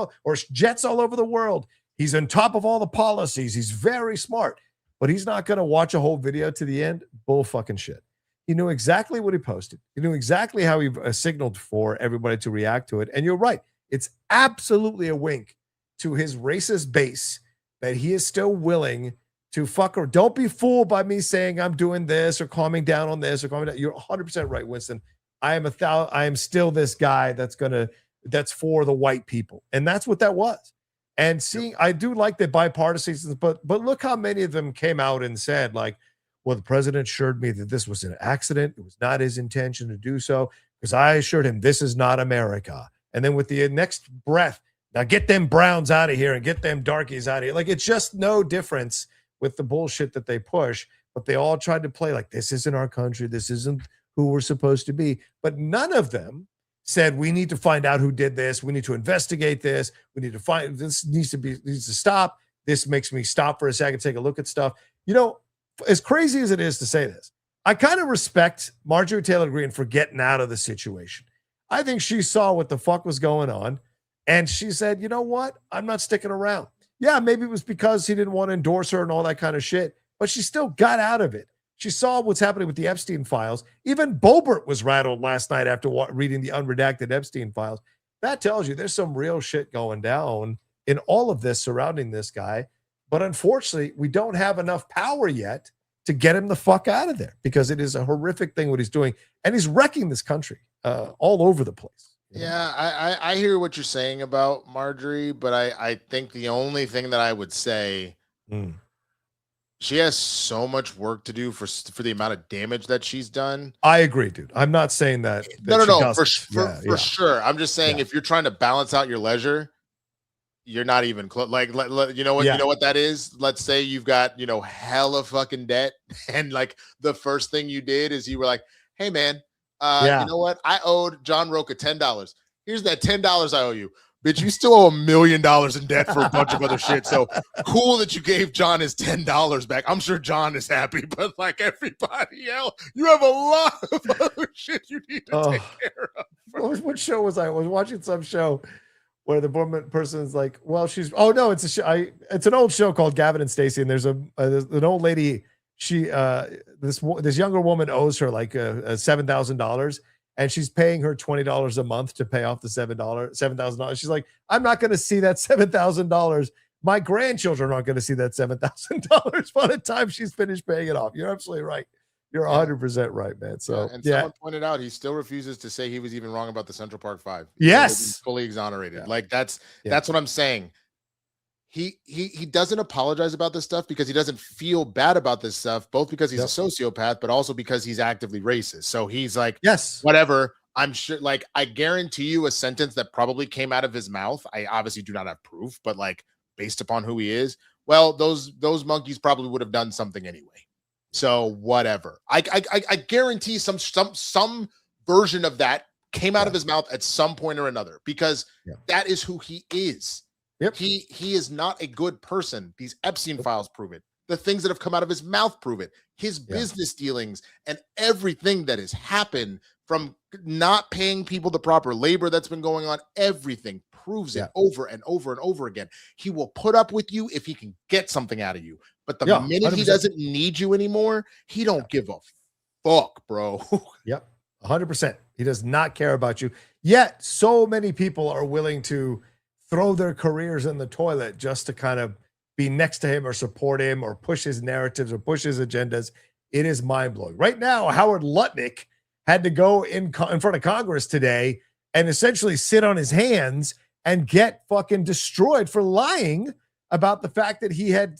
jets all over the world. He's on top of all the policies. He's very smart, but he's not going to watch a whole video to the end. Bull fucking shit. He knew exactly what he posted. He knew exactly how he signaled for everybody to react to it. And you're right. It's absolutely a wink to his racist base that he is still willing to fuck her. Don't be fooled by me saying I'm doing this or calming down on this or calming down. You're 100% right, Winston. I am still this guy that's for the white people. And that's what that was. And I do like the bipartisan, but look how many of them came out and said, like, well, the president assured me that this was an accident. It was not his intention to do so because I assured him this is not America. And then with the next breath, now get them Browns out of here and get them darkies out of here. Like, it's just no difference with the bullshit that they push, but they all tried to play like this isn't our country. This isn't who we're supposed to be. But none of them said, we need to find out who did this. We need to investigate this. We need to find, this needs to stop. This makes me stop for a second, take a look at stuff. You know, as crazy as it is to say this, I kind of respect Marjorie Taylor Greene for getting out of the situation. I think she saw what the fuck was going on. And she said, you know what? I'm not sticking around. Yeah, maybe it was because he didn't want to endorse her and all that kind of shit, but she still got out of it. She saw what's happening with the Epstein files. Even Boebert was rattled last night after reading the unredacted Epstein files. That tells you there's some real shit going down in all of this surrounding this guy. But unfortunately, we don't have enough power yet to get him the fuck out of there because it is a horrific thing what he's doing. And he's wrecking this country all over the place. Yeah, I hear what you're saying about Marjorie, but I think the only thing that I would say, she has so much work to do for the amount of damage that she's done. I agree, dude. I'm not saying that. No, for sure. I'm just saying if you're trying to balance out your leisure, you're not even close. Like, you know what? You know what that is? Let's say you've got, hella fucking debt, and like the first thing you did is you were like, hey man. You know what? I owed John Rocha $10. Here's that $10 I owe you. bitch, you still owe $1 million in debt for a bunch of other shit. So cool that you gave John his $10 back. I'm sure John is happy, but like everybody else, you have a lot of other shit you need to take care of. What show was I? I was watching some show where the woman person's like, well, she's, oh no, it's a show. It's an old show called Gavin and Stacey, and there's an old lady. She, this younger woman owes her like $7,000. And she's paying her $20 a month to pay off the $7,000. She's like, I'm not going to see that $7,000. My grandchildren aren't going to see that $7,000 by the time she's finished paying it off. You're absolutely right. You're 100% right, man. So, and someone pointed out he still refuses to say he was even wrong about the Central Park 5. Yes, fully exonerated. Like that's what I'm saying. He doesn't apologize about this stuff because he doesn't feel bad about this stuff, both because he's a sociopath, but also because he's actively racist. So he's like, yes, whatever. I'm sure, like, I guarantee you a sentence that probably came out of his mouth. I obviously do not have proof, but like based upon who he is, well, those monkeys probably would have done something anyway. So whatever. I guarantee some version of that came out of his mouth at some point or another, because that is who he is. Yep. He is not a good person. These Epstein files prove it. The things that have come out of his mouth prove it. His business dealings and everything that has happened, from not paying people the proper labor that's been going on, everything proves it over and over and over again. He will put up with you if he can get something out of you. But the minute 100%. He doesn't need you anymore, he don't give a fuck, bro. Yep. 100%. He does not care about you. Yet so many people are willing to throw their careers in the toilet just to kind of be next to him or support him or push his narratives or push his agendas. It is mind-blowing. Right now, Howard Lutnick had to go in front of Congress today and essentially sit on his hands and get fucking destroyed for lying about the fact that he had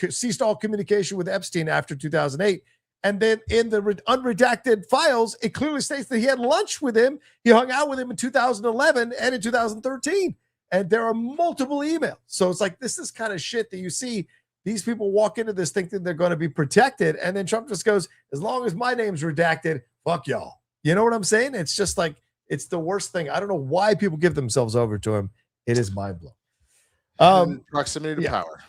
ceased all communication with Epstein after 2008. And then in the unredacted files, it clearly states that he had lunch with him. He hung out with him in 2011 and in 2013. And there are multiple emails. So it's like, this is kind of shit that you see these people walk into this thinking they're going to be protected. And then Trump just goes, as long as my name's redacted, fuck y'all. You know what I'm saying? It's just like, it's the worst thing. I don't know why people give themselves over to him. It is mind blowing. Proximity to power.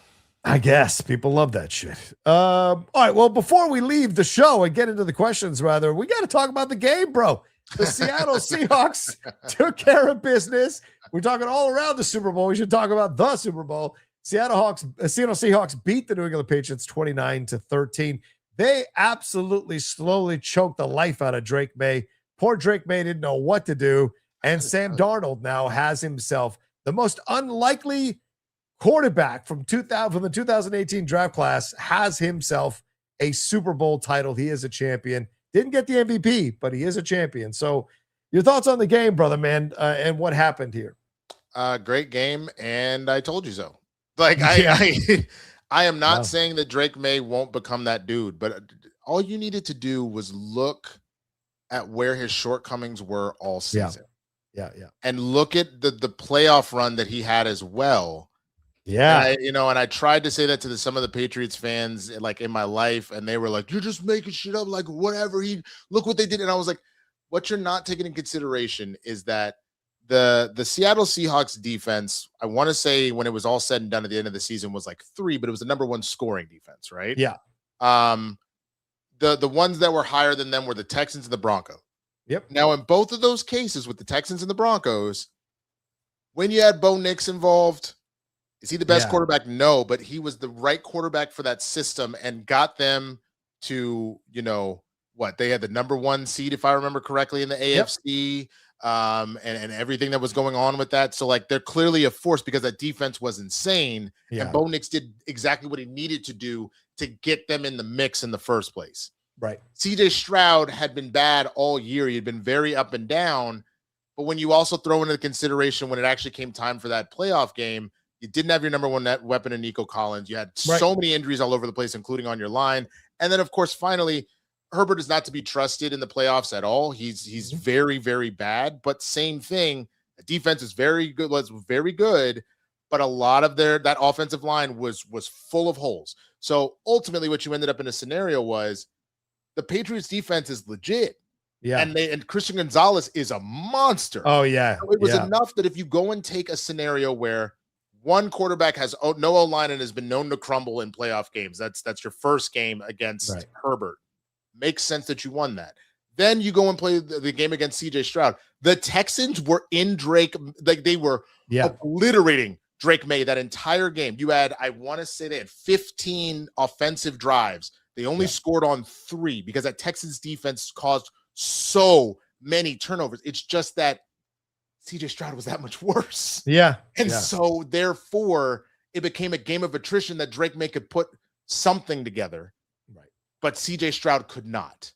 I guess people love that shit. All right. Well, before we leave the show and get into the questions, rather, we got to talk about the game, bro. The Seattle Seahawks took care of business. We're talking all around the Super Bowl. We should talk about the Super Bowl. Seattle Seahawks beat the New England Patriots 29-13. They absolutely slowly choked the life out of Drake May. Poor Drake May didn't know what to do. And Sam Darnold now has himself the most unlikely quarterback from the 2018 draft class, has himself a Super Bowl title. He is a champion. Didn't get the MVP, but he is a champion. So your thoughts on the game, brother, man, and what happened here? Great game, and I told you so. Like, I am not saying that Drake May won't become that dude, but all you needed to do was look at where his shortcomings were all season. Yeah. And look at the playoff run that he had as well. Yeah. And I tried to say that to some of the Patriots fans, like, in my life, and they were like, you're just making shit up, like, whatever. Look what they did. And I was like, what you're not taking into consideration is that the Seattle Seahawks defense, I want to say when it was all said and done at the end of the season, was like 3, but it was the number 1 scoring defense, right? Yeah. The ones that were higher than them were the Texans and the Broncos. Yep. Now, in both of those cases with the Texans and the Broncos, when you had Bo Nix involved, is he the best quarterback? No, but he was the right quarterback for that system and got them to, they had the number 1 seed, if I remember correctly, in the AFC, and everything that was going on with that. So, like, they're clearly a force because that defense was insane. Yeah. And Bo Nix did exactly what he needed to do to get them in the mix in the first place. Right. CJ Stroud had been bad all year. He had been very up and down. But when you also throw into consideration when it actually came time for that playoff game, you didn't have your number 1 net weapon in Nico Collins. You had so many injuries all over the place, including on your line. And then, of course, finally, Herbert is not to be trusted in the playoffs at all. He's very, very bad. But same thing, the defense is very good. Was very good, but a lot of that offensive line was full of holes. So ultimately, what you ended up in a scenario was the Patriots defense is legit. Yeah. And Christian Gonzalez is a monster. Oh yeah. So it was enough that if you go and take a scenario where one quarterback has no O-line and has been known to crumble in playoff games, that's your first game against Herbert. Makes sense that you won that. Then you go and play the game against CJ Stroud. The Texans were in Drake, like they were obliterating Drake May that entire game. You had, I want to say they had 15 offensive drives. They only scored on 3 because that Texans defense caused so many turnovers. It's just that CJ Stroud was that much worse. Yeah. And so therefore it became a game of attrition that Drake May could put something together. Right. But CJ Stroud could not.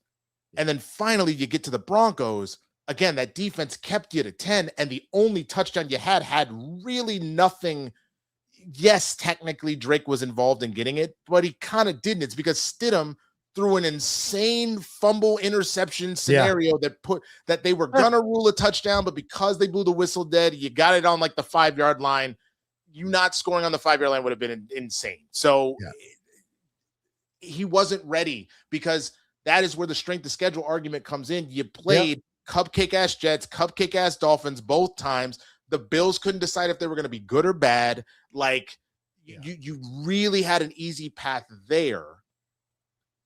And then finally you get to the Broncos. Again, that defense kept you to 10, and the only touchdown you had really nothing. Yes, technically Drake was involved in getting it, but he kind of didn't. It's because Stidham threw an insane fumble interception scenario that they were gonna rule a touchdown, but because they blew the whistle dead, you got it on like the 5-yard line. You not scoring on the 5-yard line would have been insane. So he wasn't ready, because that is where the strength of schedule argument comes in. You played cupcake ass Jets, cupcake ass Dolphins both times. The Bills couldn't decide if they were going to be good or bad. Like you really had an easy path there.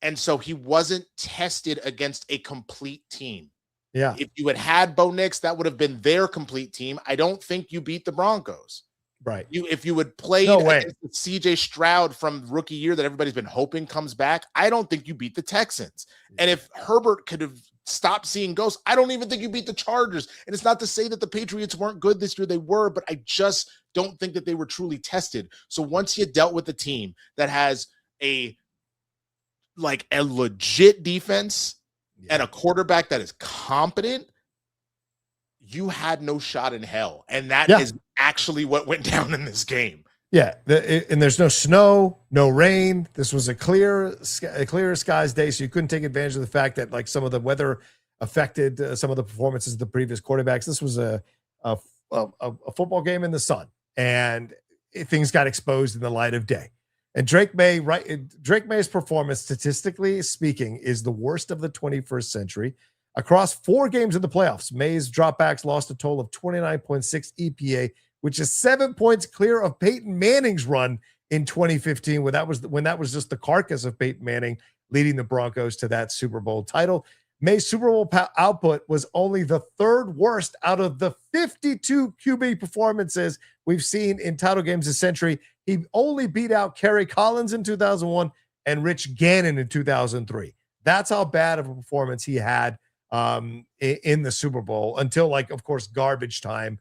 And so he wasn't tested against a complete team. Yeah. If you had Bo Nix, that would have been their complete team. I don't think you beat the Broncos. Right. If you would play CJ Stroud from rookie year that everybody's been hoping comes back, I don't think you beat the Texans. And if Herbert could have stopped seeing ghosts, I don't even think you beat the Chargers. And it's not to say that the Patriots weren't good this year. They were, but I just don't think that they were truly tested. So once you dealt with a team that has a legit defense and a quarterback that is competent, you had no shot in hell. And that is actually what went down in this game. Yeah. And there's no snow, no rain. This was a clear skies day. So you couldn't take advantage of the fact that like some of the weather affected some of the performances of the previous quarterbacks. This was a football game in the sun, and things got exposed in the light of day. And Drake May's performance, statistically speaking, is the worst of the 21st century. Across 4 games in the playoffs, May's dropbacks lost a total of 29.6 EPA, which is 7 points clear of Peyton Manning's run in 2015, when that was just the carcass of Peyton Manning leading the Broncos to that Super Bowl title. May's Super Bowl output was only the 3rd worst out of the 52 QB performances we've seen in title games this century. He only beat out Kerry Collins in 2001 and Rich Gannon in 2003. That's how bad of a performance he had in the Super Bowl, until, like, of course, garbage time,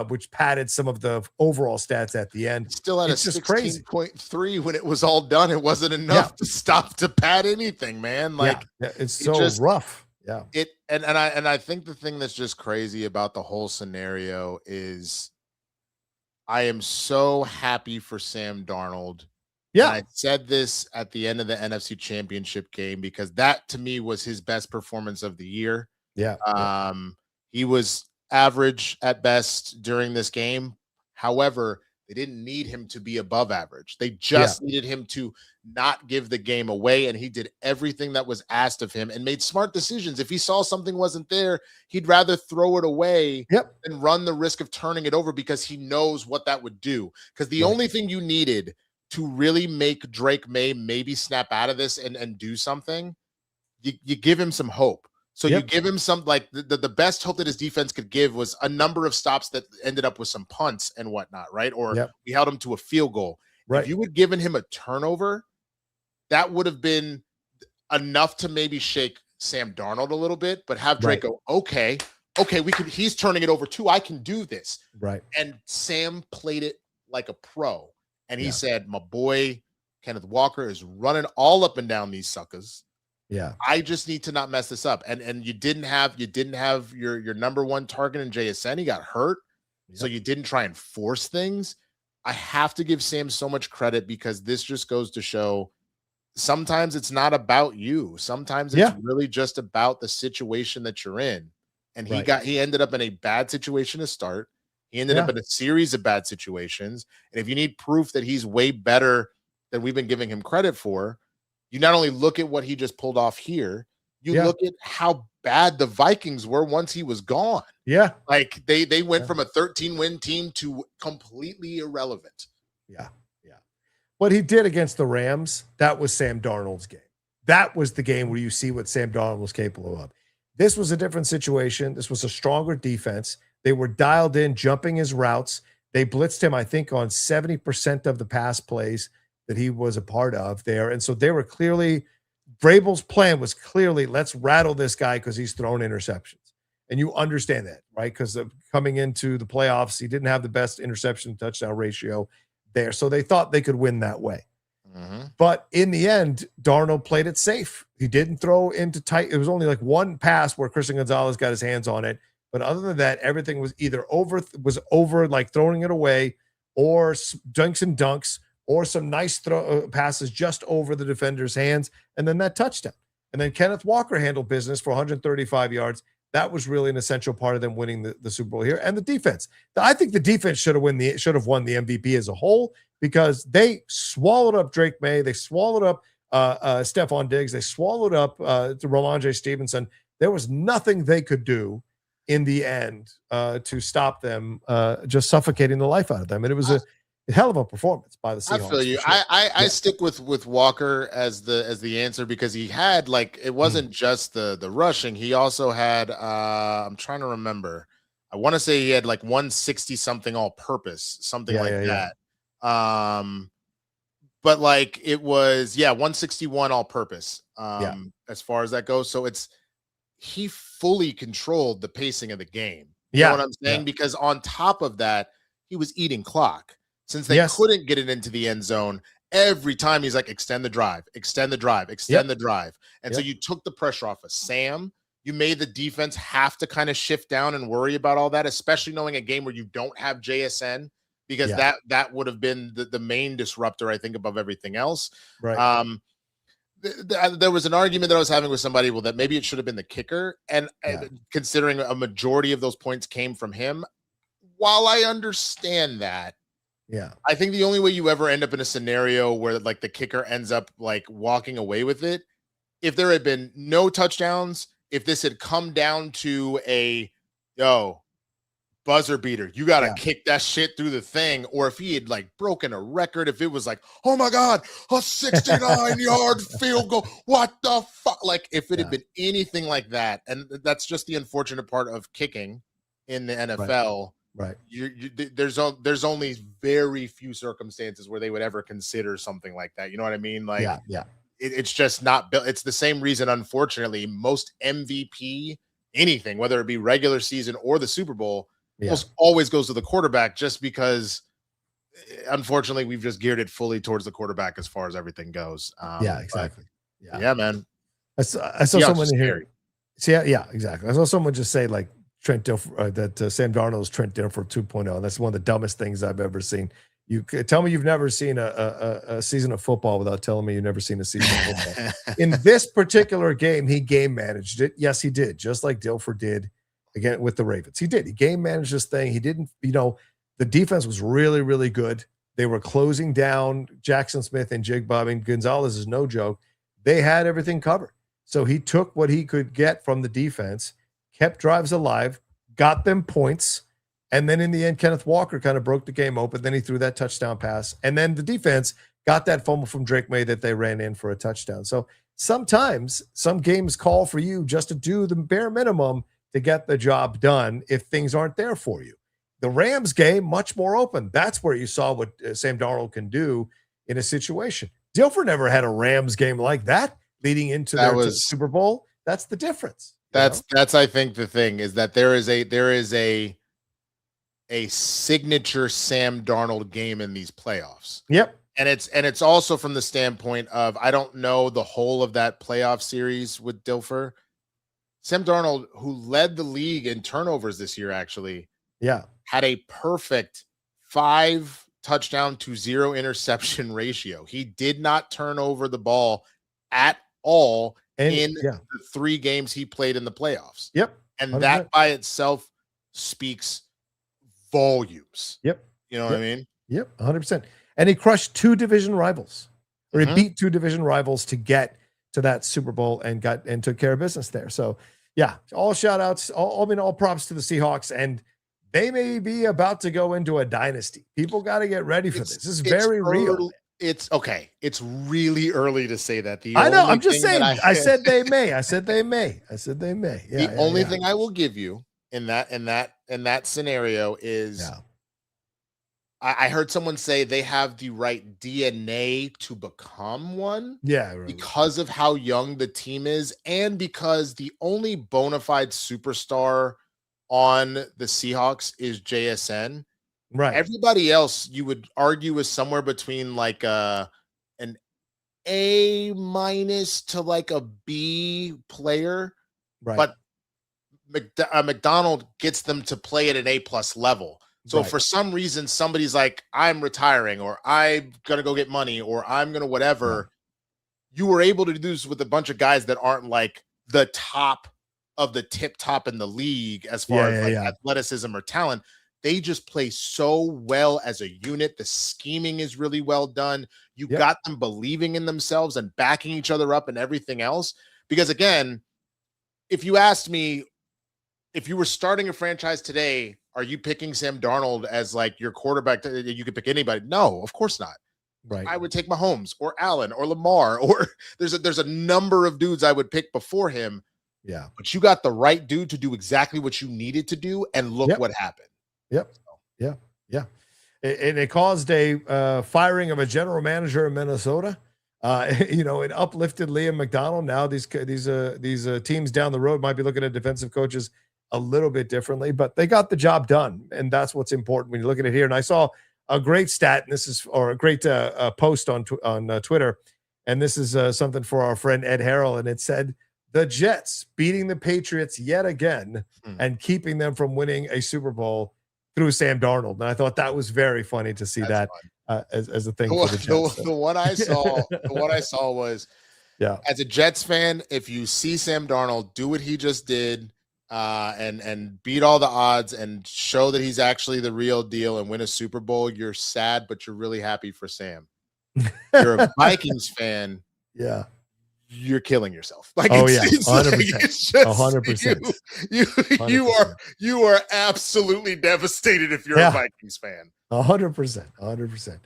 which padded some of the overall stats at the end. Still had it's a just crazy 16.3 when it was all done. It wasn't enough to stop to pad anything, man. Like it's so rough. Yeah. And I think the thing that's just crazy about the whole scenario is I am so happy for Sam Darnold. Yeah. And I said this at the end of the NFC Championship game, because that to me was his best performance of the year. Yeah. He was average at best during this game. However, they didn't need him to be above average. They just needed him to not give the game away, and he did everything that was asked of him and made smart decisions. If he saw something wasn't there, he'd rather throw it away than run the risk of turning it over, because he knows what that would do. Because the only thing you needed to really make Drake May maybe snap out of this and do something, you give him some hope. So you give him some, like the best hope that his defense could give was a number of stops that ended up with some punts and whatnot, right? Or we held him to a field goal. If you had given him a turnover, that would have been enough to maybe shake Sam Darnold a little bit, but have Drake go, okay, he's turning it over too. I can do this. Right. And Sam played it like a pro. And he said, my boy, Kenneth Walker, is running all up and down these suckers. Yeah. I just need to not mess this up. And you didn't have your number one target in JSN. He got hurt. So you didn't try and force things. I have to give Sam so much credit, because this just goes to show sometimes it's not about you. Sometimes it's really just about the situation that you're in. And he ended up in a bad situation to start. He ended up in a series of bad situations. And if you need proof that he's way better than we've been giving him credit for, you not only look at what he just pulled off here, you look at how bad the Vikings were once he was gone. Yeah. Like they went from a 13-win team to completely irrelevant. Yeah. Yeah. What he did against the Rams, that was Sam Darnold's game. That was the game where you see what Sam Darnold was capable of. This was a different situation. This was a stronger defense. They were dialed in, jumping his routes. They blitzed him, I think, on 70% of the pass plays that he was a part of there. And so they were clearly, Vrabel's plan was clearly, let's rattle this guy because he's thrown interceptions. And you understand that, right? Because coming into the playoffs, he didn't have the best interception touchdown ratio there. So they thought they could win that way. But in the end, Darnold played it safe. He didn't throw into tight. It was only like one pass where Christian Gonzalez got his hands on it. But other than that, everything was either over, like throwing it away, or dunks and dunks, or some nice passes just over the defender's hands, and then that touchdown. And then Kenneth Walker handled business for 135 yards. That was really an essential part of them winning the Super Bowl here. And the defense. I think the defense should have won the MVP as a whole, because they swallowed up Drake May. They swallowed up Stephon Diggs. They swallowed up Ramondre Stevenson. There was nothing they could do in the end to stop them just suffocating the life out of them. And it was a hell of a performance by the Seahawks. I feel you. Sure. I stick with Walker as the answer, because he had, like, it wasn't just the rushing. He also had I'm trying to remember. I want to say he had like 160 something all purpose, something that. But like it was 161 all purpose as far as that goes. So he fully controlled the pacing of the game. You know what I'm saying? Because on top of that, he was eating clock. Since they couldn't get it into the end zone, every time he's like, extend the drive, extend the drive, extend the drive. And so you took the pressure off of Sam. You made the defense have to kind of shift down and worry about all that, especially knowing a game where you don't have JSN, because that would have been the main disruptor, I think, above everything else. Right. There was an argument that I was having with somebody, well, that maybe it should have been the kicker. And considering a majority of those points came from him, while I understand that, I think the only way you ever end up in a scenario where like the kicker ends up like walking away with it, if there had been no touchdowns, if this had come down to a buzzer beater, you got to kick that shit through the thing, or if he had like broken a record, if it was like, oh my God, a 69-yard field goal, what the fuck? Like if it had been anything like that, and that's just the unfortunate part of kicking in the NFL. Right. There's only very few circumstances where they would ever consider something like that. You know what I mean? Like, it's just not built. It's the same reason, unfortunately, most MVP anything, whether it be regular season or the Super Bowl, almost always goes to the quarterback, just because, unfortunately, we've just geared it fully towards the quarterback as far as everything goes. Exactly. Man. I saw someone here. Exactly. I saw someone just say like, Trent that Sam Darnold is Trent Dilfer 2.0. That's one of the dumbest things I've ever seen. You tell me you've never seen a season of football without telling me you've never seen a season of football. In this particular game, he game managed it. Yes, he did, just like Dilfer did again with the Ravens. He did. He game managed this thing. He didn't. The defense was really, really good. They were closing down Jackson Smith and Jigba. I mean, Gonzalez is no joke. They had everything covered. So he took what he could get from the defense, kept drives alive, got them points, and then in the end, Kenneth Walker kind of broke the game open. Then he threw that touchdown pass, and then the defense got that fumble from Drake May that they ran in for a touchdown. So sometimes some games call for you just to do the bare minimum to get the job done if things aren't there for you. The Rams game, much more open. That's where you saw what Sam Darnold can do in a situation. Dilfer never had a Rams game like that leading into the Super Bowl. That's the difference. That's I think the thing is that there is a signature Sam Darnold game in these playoffs. Yep. And it's also from the standpoint of, I don't know the whole of that playoff series with Dilfer. Sam Darnold, who led the league in turnovers this year, actually, had a perfect 5 touchdown to 0 interception ratio. He did not turn over the ball at all in the 3 games he played in the playoffs. Yep. And 100%. That by itself speaks volumes. Yep. You know what I mean? Yep. 100%. And he crushed 2 division rivals, or he beat 2 division rivals to get to that Super Bowl and took care of business there. So yeah, all shout outs, all props to the Seahawks, and they may be about to go into a dynasty. People got to get ready for this. This is very real. It's okay. It's really early to say that. I know. I'm just saying. I said they may. I said they may. I said they may. Yeah, the only thing I will give you in that scenario is, I heard someone say they have the right DNA to become one. Yeah, right. Because of how young the team is, and because the only bona fide superstar on the Seahawks is JSN. Right. Everybody else, you would argue, is somewhere between like an A- to like a B player. Right. But McDonald gets them to play at an A+ level. So for some reason, somebody's like, I'm retiring, or I'm gonna go get money, or I'm gonna whatever. You were able to do this with a bunch of guys that aren't like the top of the tip top in the league as far as athleticism or talent. They just play so well as a unit. The scheming is really well done. You got them believing in themselves and backing each other up and everything else. Because again, if you asked me, if you were starting a franchise today, are you picking Sam Darnold as like your quarterback? You could pick anybody. No, of course not. Right. I would take Mahomes or Allen or Lamar, or there's a number of dudes I would pick before him. Yeah. But you got the right dude to do exactly what you needed to do, and look what happened. Yep. Yeah. Yeah. And it caused a firing of a general manager in Minnesota. It uplifted Liam McDonald. Now these teams down the road might be looking at defensive coaches a little bit differently, but they got the job done, and that's what's important when you look at it here. And I saw a great stat, and this is a great post on Twitter, and this is something for our friend Ed Harrell, and it said the Jets beating the Patriots yet again and keeping them from winning a Super Bowl through Sam Darnold. And I thought that was very funny to see as a thing for the Jets. The one I saw was, as a Jets fan, if you see Sam Darnold do what he just did, and beat all the odds and show that he's actually the real deal and win a Super Bowl, you're sad, but you're really happy for Sam. You're a Vikings fan. Yeah. You're killing yourself. Like, 100%. You are absolutely devastated if you're a Vikings fan. 100%.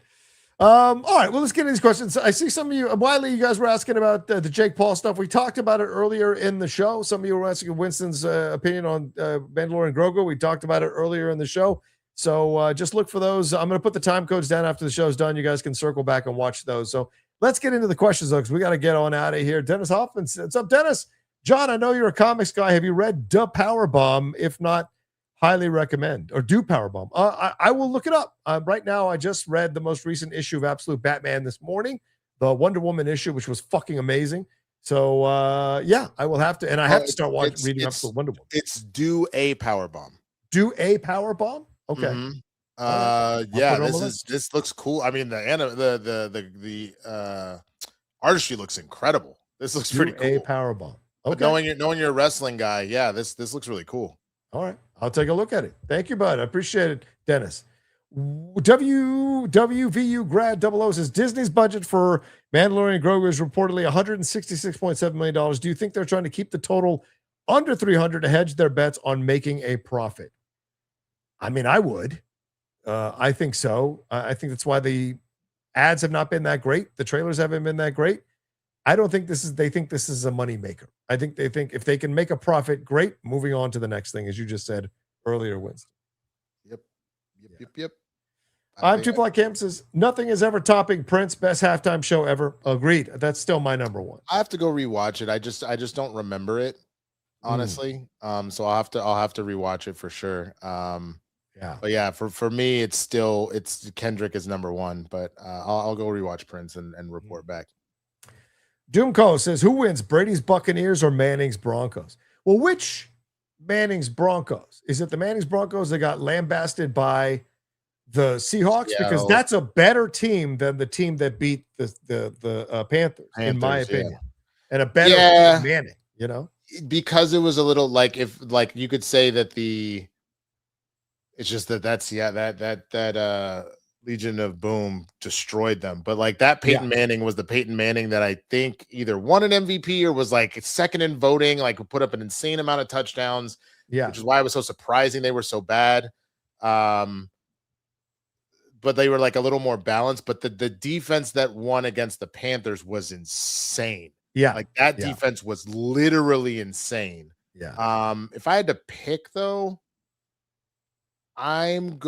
All right, well, let's get into these questions. I see some of you, Wiley, you guys were asking about the Jake Paul stuff. We talked about it earlier in the show. Some of you were asking Winston's opinion on Mandalorian Grogu. We talked about it earlier in the show. So just look for those. I'm going to put the time codes down after the show's done. You guys can circle back and watch those. So let's get into the questions, though, because we got to get on out of here. Dennis Hoffman, what's up, Dennis? John, I know you're a comics guy. Have you read The Powerbomb? If not, highly recommend. Or do Powerbomb. I will look it up. Right now, I just read the most recent issue of Absolute Batman this morning, the Wonder Woman issue, which was fucking amazing. So, I will have to, and I have to start reading Absolute Wonder Woman. It's Do a Powerbomb. Do a Powerbomb? Okay. Mm-hmm. This looks cool. I mean, the artistry looks incredible. This looks pretty cool. A Powerbomb. Okay. But knowing you're a wrestling guy, this looks really cool. All right, I'll take a look at it. Thank you, bud. I appreciate it, Dennis. WVU Grad 00 says Disney's budget for Mandalorian Grogu is reportedly $166.7 million. Do you think they're trying to keep the total under 300 to hedge their bets on making a profit? I mean, I would. I think so. I think that's why the ads have not been that great. The trailers haven't been that great. I don't think they think this is a moneymaker. I think they think if they can make a profit, great. Moving on to the next thing, as you just said earlier, Winston. Yep. I'm Two Black Camp says nothing is ever topping Prince, best halftime show ever. Agreed. That's still my number one. I have to go rewatch it. I just don't remember it, honestly. So I'll have to rewatch it for sure. But yeah, for me, it's Kendrick is number one, but I'll go rewatch Prince and report back. Doomco says, who wins, Brady's Buccaneers or Manning's Broncos? Well, which Manning's Broncos? Is it the Manning's Broncos that got lambasted by the Seahawks? Because that's a better team than the team that beat the Panthers, in my opinion. And a better Manning, Because it was a little like you could say that it's just that's Legion of Boom destroyed them. But like that Peyton Manning was the Peyton Manning that I think either won an MVP or was like second in voting, like put up an insane amount of touchdowns. Yeah. Which is why it was so surprising they were so bad. But they were like a little more balanced. But the defense that won against the Panthers was insane. Yeah. Like that defense was literally insane. Yeah. If I had to pick though, I'm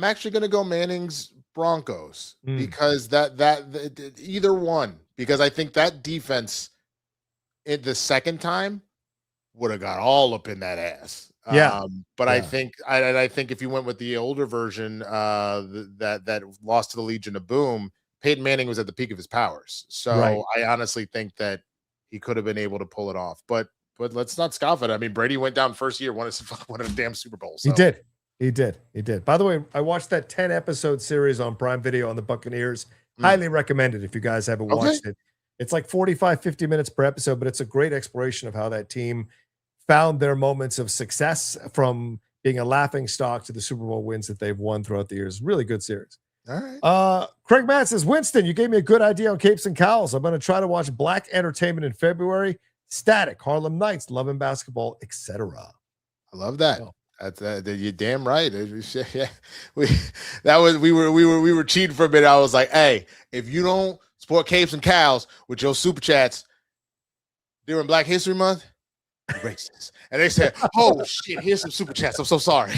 actually going to go Manning's Broncos because that either one, because I think that defense the second time would have got all up in that ass. But I think if you went with the older version that lost to the Legion of Boom, Peyton Manning was at the peak of his powers. So I honestly think that he could have been able to pull it off. But let's not scoff at it. I mean, Brady went down first year, won a damn Super Bowl. So. He did. By the way, I watched that 10-episode series on Prime Video on the Buccaneers. Highly recommended if you guys haven't watched it. It's like 45, 50 minutes per episode, but it's a great exploration of how that team found their moments of success from being a laughing stock to the Super Bowl wins that they've won throughout the years. Really good series. All right. Craig Matt says, Winston, you gave me a good idea on Capes and Cowls. I'm going to try to watch Black Entertainment in February. Static, Harlem Nights, Love and Basketball, etc. I love that. You're damn right. We were cheating for a bit. I was like, hey, if you don't support Capes and Cows with your super chats during Black History Month, you're racist. And they said, oh shit, here's some super chats. I'm so sorry.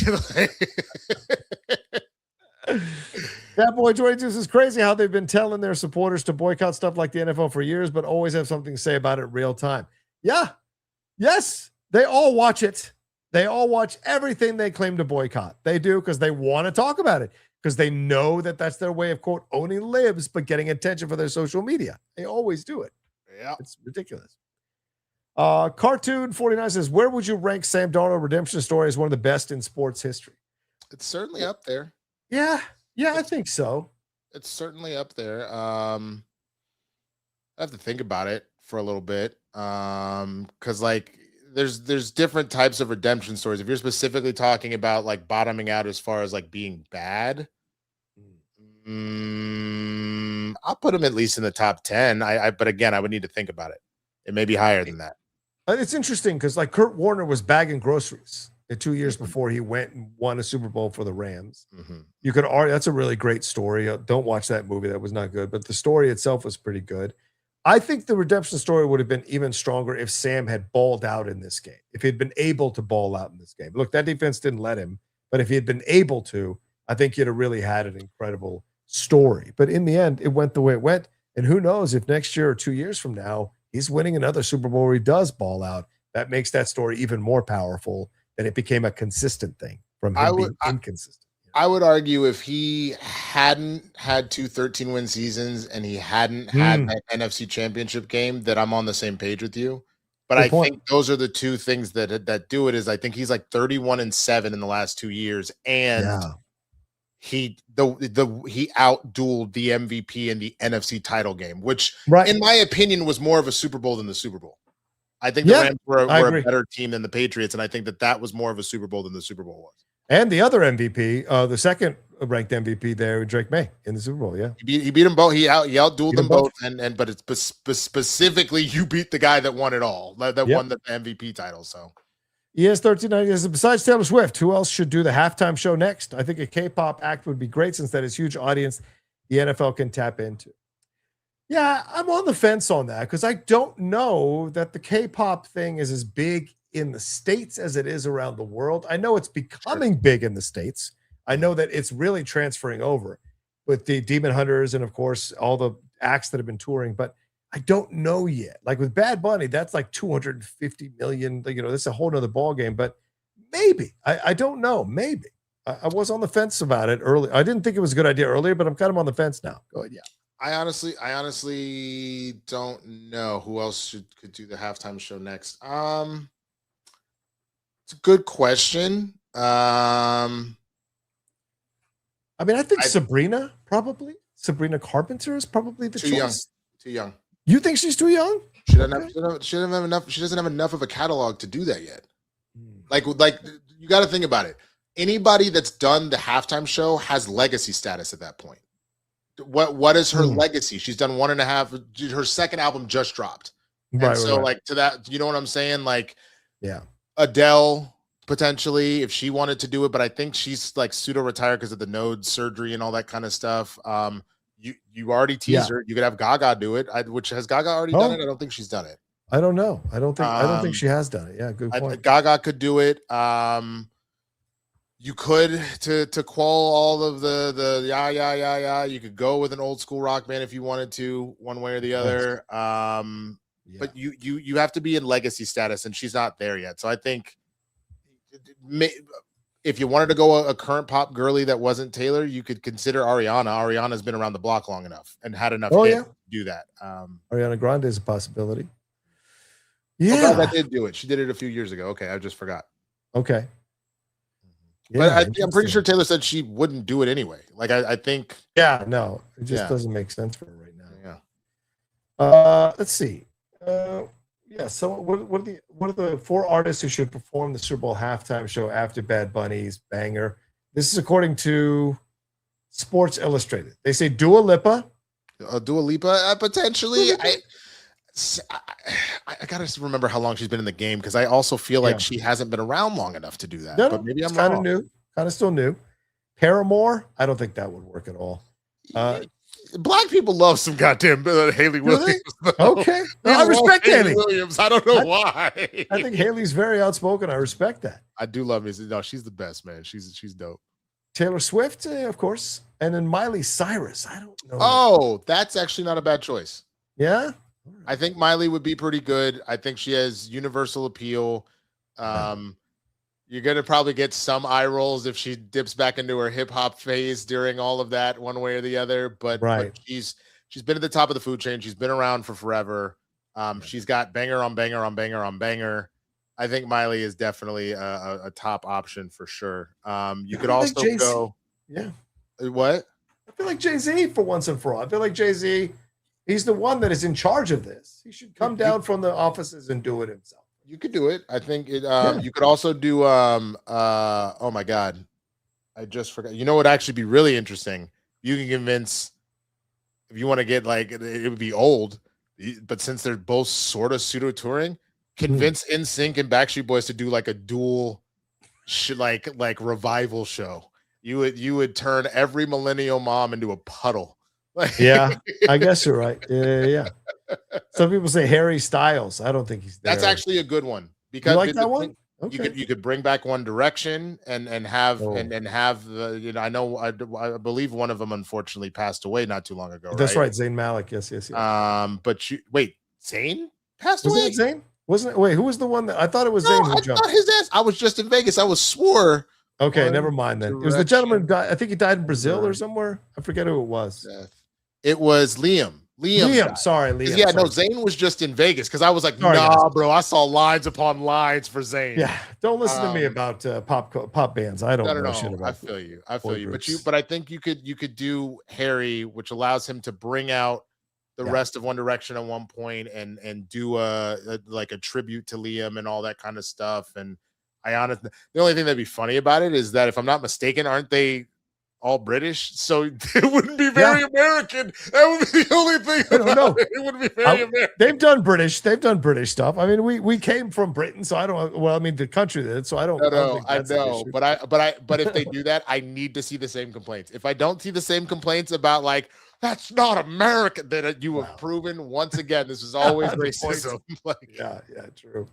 That boy 22 is crazy how they've been telling their supporters to boycott stuff like the NFL for years, but always have something to say about it in real time. Yeah. Yes. They all watch it. They all watch everything they claim to boycott. They do because they want to talk about it, because they know that that's their way of, quote, owning libs, but getting attention for their social media. They always do it. Yeah. It's ridiculous. Cartoon 49 says, where would you rank Sam Darnold redemption story as one of the best in sports history? It's certainly up there. Yeah, I think so. It's certainly up there. I have to think about it for a little bit. Because like there's different types of redemption stories. If you're specifically talking about like bottoming out as far as like being bad, I'll put him at least in the top 10. But again, I would need to think about it. It may be higher than that. It's interesting because like Kurt Warner was bagging groceries 2 years before he went and won a Super Bowl for the Rams. You could argue that's a really great story. Don't watch that movie. That was not good, but the story itself was pretty good. I think the redemption story would have been even stronger if Sam had balled out in this game, if he'd been able to ball out in this game. Look, that defense didn't let him, but if he had been able to, I think he'd have really had an incredible story. But in the end, it went the way it went. And who knows if next year or 2 years from now, he's winning another Super Bowl where he does ball out. That makes that story even more powerful than it became a consistent thing from him being inconsistent. I would argue if he hadn't had 2 13-win seasons and he hadn't had that NFC Championship game, that I'm on the same page with you. But I think those are the two things that do it. Is I think he's like 31-7 in the last 2 years, and he outdueled the MVP in the NFC title game, which in my opinion was more of a Super Bowl than the Super Bowl. I think the Rams were a better team than the Patriots, and I think that was more of a Super Bowl than the Super Bowl was. And the other MVP, the second ranked MVP there, Drake May in the Super Bowl. Yeah, he beat them both. He outdueled them both, but it's specifically you beat the guy that won it all, that won the MVP title. So ES1390 besides Taylor Swift, who else should do the halftime show next? I think a K-pop act would be great since that is huge audience the NFL can tap into. Yeah, I'm on the fence on that because I don't know that the K-pop thing is as big in the States as it is around the world. I know it's becoming big in the States. I know that it's really transferring over with the Demon Hunters and, of course, all the acts that have been touring, but I don't know yet. Like with Bad Bunny, that's like 250 million. That's a whole nother ball game, but maybe. I don't know. Maybe. I was on the fence about it early. I didn't think it was a good idea earlier, but I'm kind of on the fence now. Go ahead. Yeah. I honestly don't know who else could do the halftime show next. It's a good question. I think Sabrina probably. Sabrina Carpenter is probably the choice. Too young. You think she's too young? She doesn't have enough. She doesn't have enough of a catalog to do that yet. Like you got to think about it. anybody that's done the halftime show has legacy status at that point. What is her legacy? She's done 1.5. Her second album just dropped. Right, And so right. like to that, you know what I'm saying? Like, Yeah. Adele potentially if she wanted to do it, but I think she's like pseudo retired because of the node surgery and all that kind of stuff. You already teased her. You could have Gaga do it. Which has Gaga already done it? I don't think she's done it. I don't know. I don't think she has done it. Yeah, good point. Gaga could do it. You could to quell all of the yeah. You could go with an old school rock band if you wanted to, one way or the other. But you have to be in legacy status, and she's not there yet. So I think if you wanted to go a current pop girly that wasn't Taylor, you could consider Ariana. Ariana's been around the block long enough and had enough hits to do that. Ariana Grande is a possibility. Yeah, that did do it. She did it a few years ago. Okay, I just forgot. Okay. Yeah, but I'm pretty sure Taylor said she wouldn't do it anyway. Like I think. Yeah, no, it just doesn't make sense for her right now. Yeah. Let's see. So what are the 4 artists who should perform the Super Bowl halftime show after Bad Bunny's banger? This is according to Sports Illustrated. They say Dua Lipa. Dua Lipa potentially. I gotta remember how long she's been in the game because I also feel like she hasn't been around long enough to do that. No, but maybe I'm kind of wrong. new, kind of still new. Paramore, I don't think that would work at all. Black people love some goddamn Haley Williams. Okay, I respect Haley Williams. I don't know why. I think Haley's very outspoken. I respect that. I do love me. No, she's the best, man. She's dope. Taylor Swift, of course, and then Miley Cyrus. I don't know. Oh, that's actually not a bad choice. Yeah. I think Miley would be pretty good. I think she has universal appeal. You're gonna probably get some eye rolls if she dips back into her hip hop phase during all of that, one way or the other. But she's been at the top of the food chain. She's been around for forever. She's got banger on banger on banger on banger. I think Miley is definitely a top option for sure. You could also go. Yeah. What? I feel like Jay-Z for once and for all. I feel like Jay-Z. He's the one that is in charge of this. He should come down from the offices and do it himself. You could do it. I think it. You could also do. Oh my God, I just forgot. You know what? Actually, be really interesting. You can convince. If you want to get like, it would be old, but since they're both sort of pseudo touring, convince NSYNC and Backstreet Boys to do like a dual, like revival show. You would turn every millennial mom into a puddle. Yeah, I guess you're right. Yeah. Some people say Harry Styles. I don't think he's there. That's actually a good one because you like that one. Okay. You could bring back One Direction and have and have the I believe one of them unfortunately passed away not too long ago. That's right, Zayn Malik. Yes. But Zayn passed away. Was it Zayn? Wasn't it? Wait, who was the one that I thought it was? Zayn who jumped. Thought his ass. I was just in Vegas. I swore. Okay, never mind then. It was the gentleman. I think he died in Brazil or somewhere. I forget who it was. It was Liam. Sorry, Liam. Yeah, no, Zayn was just in Vegas because I was like, bro, I saw lines upon lines for Zayn. Yeah, don't listen to me about pop bands. I don't know shit about. I feel you. But I think you could do Harry, which allows him to bring out the rest of One Direction at one point and do a tribute to Liam and all that kind of stuff. And I honestly, the only thing that'd be funny about it is that if I'm not mistaken, aren't they all British? So it wouldn't be very American. That would be the only thing. I don't know. It wouldn't be very American. They've done British stuff. I mean, we came from Britain, so I don't. Well, I mean, the country did, so I don't. I know, but if they do that, I need to see the same complaints. If I don't see the same complaints about like that's not American, then you have proven once again this is always racism. Yeah, true.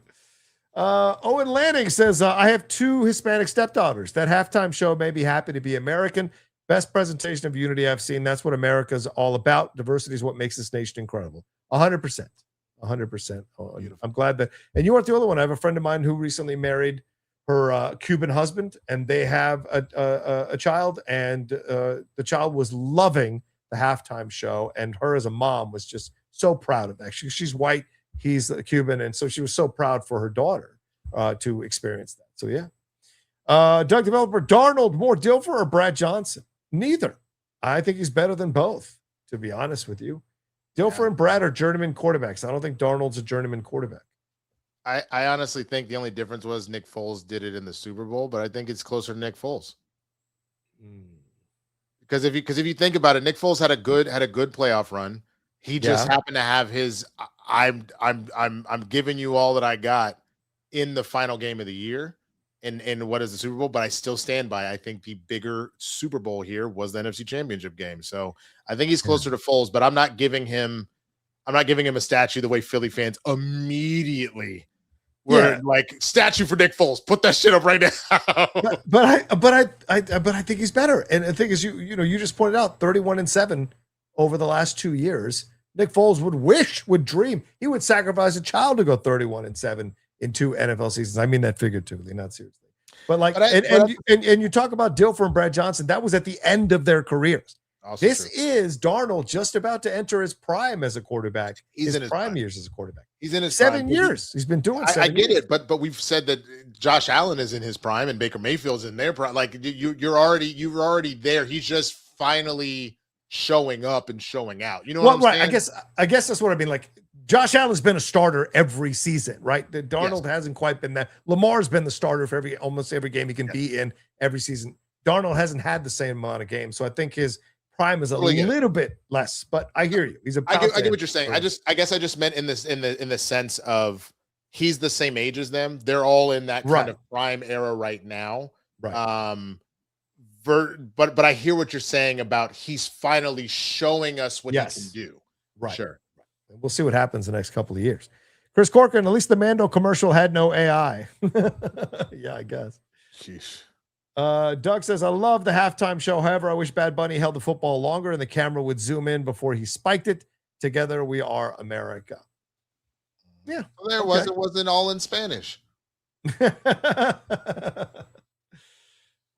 Owen Lanning says, I have 2 Hispanic stepdaughters. That halftime show made me happy to be American. Best presentation of unity I've seen. That's what America's all about. Diversity is what makes this nation incredible. 100%. 100%. Oh, I'm glad that. And you weren't the only one. I have a friend of mine who recently married her Cuban husband, and they have a child, and the child was loving the halftime show, and her as a mom was just so proud of that. She's white. He's a Cuban, and so she was so proud for her daughter to experience that. So, yeah. Doug Developer, Darnold, more Dilfer or Brad Johnson? Neither. I think he's better than both, to be honest with you. Dilfer and Brad are journeyman quarterbacks. I don't think Darnold's a journeyman quarterback. I honestly think the only difference was Nick Foles did it in the Super Bowl, but I think it's closer to Nick Foles. Because if you think about it, Nick Foles had a good playoff run. He just happened to have his I'm giving you all that I got in the final game of the year in what is the Super Bowl, but I still stand by I think the bigger Super Bowl here was the NFC Championship game. So I think he's closer to Foles, but I'm not giving him a statue the way Philly fans immediately were like, statue for Nick Foles. Put that shit up right now. but I think he's better. And the thing is, you just pointed out 31-7 over the last 2 years. Nick Foles would dream he would sacrifice a child to go 31-7 in 2 NFL seasons. I mean that figuratively, not seriously. But you talk about Dilfer and Brad Johnson. That was at the end of their careers. This is Darnold just about to enter his prime as a quarterback. He's in his prime years as a quarterback. He's in his 7 years. He's been doing 7 years. I get it, but we've said that Josh Allen is in his prime and Baker Mayfield's in their prime. Like you're already there. He's just finally showing up and showing out. You know what I'm saying? I guess that's what I mean. Like Josh Allen's been a starter every season, right? Darnold hasn't quite been that. Lamar's been the starter for almost every game he can be in every season. Darnold hasn't had the same amount of games, so I think his prime is a little bit less, but I hear you. He's I get what you're saying. I guess I just meant in the sense of he's the same age as them. They're all in that kind of prime era right now. Right. But I hear what you're saying about he's finally showing us what he can do. Right. Sure. We'll see what happens the next couple of years. Chris Corcoran, at least the Mando commercial had no AI. Yeah, I guess. Sheesh. Doug says, I love the halftime show. However, I wish Bad Bunny held the football longer and the camera would zoom in before he spiked it. Together we are America. Yeah. Well, it wasn't all in Spanish.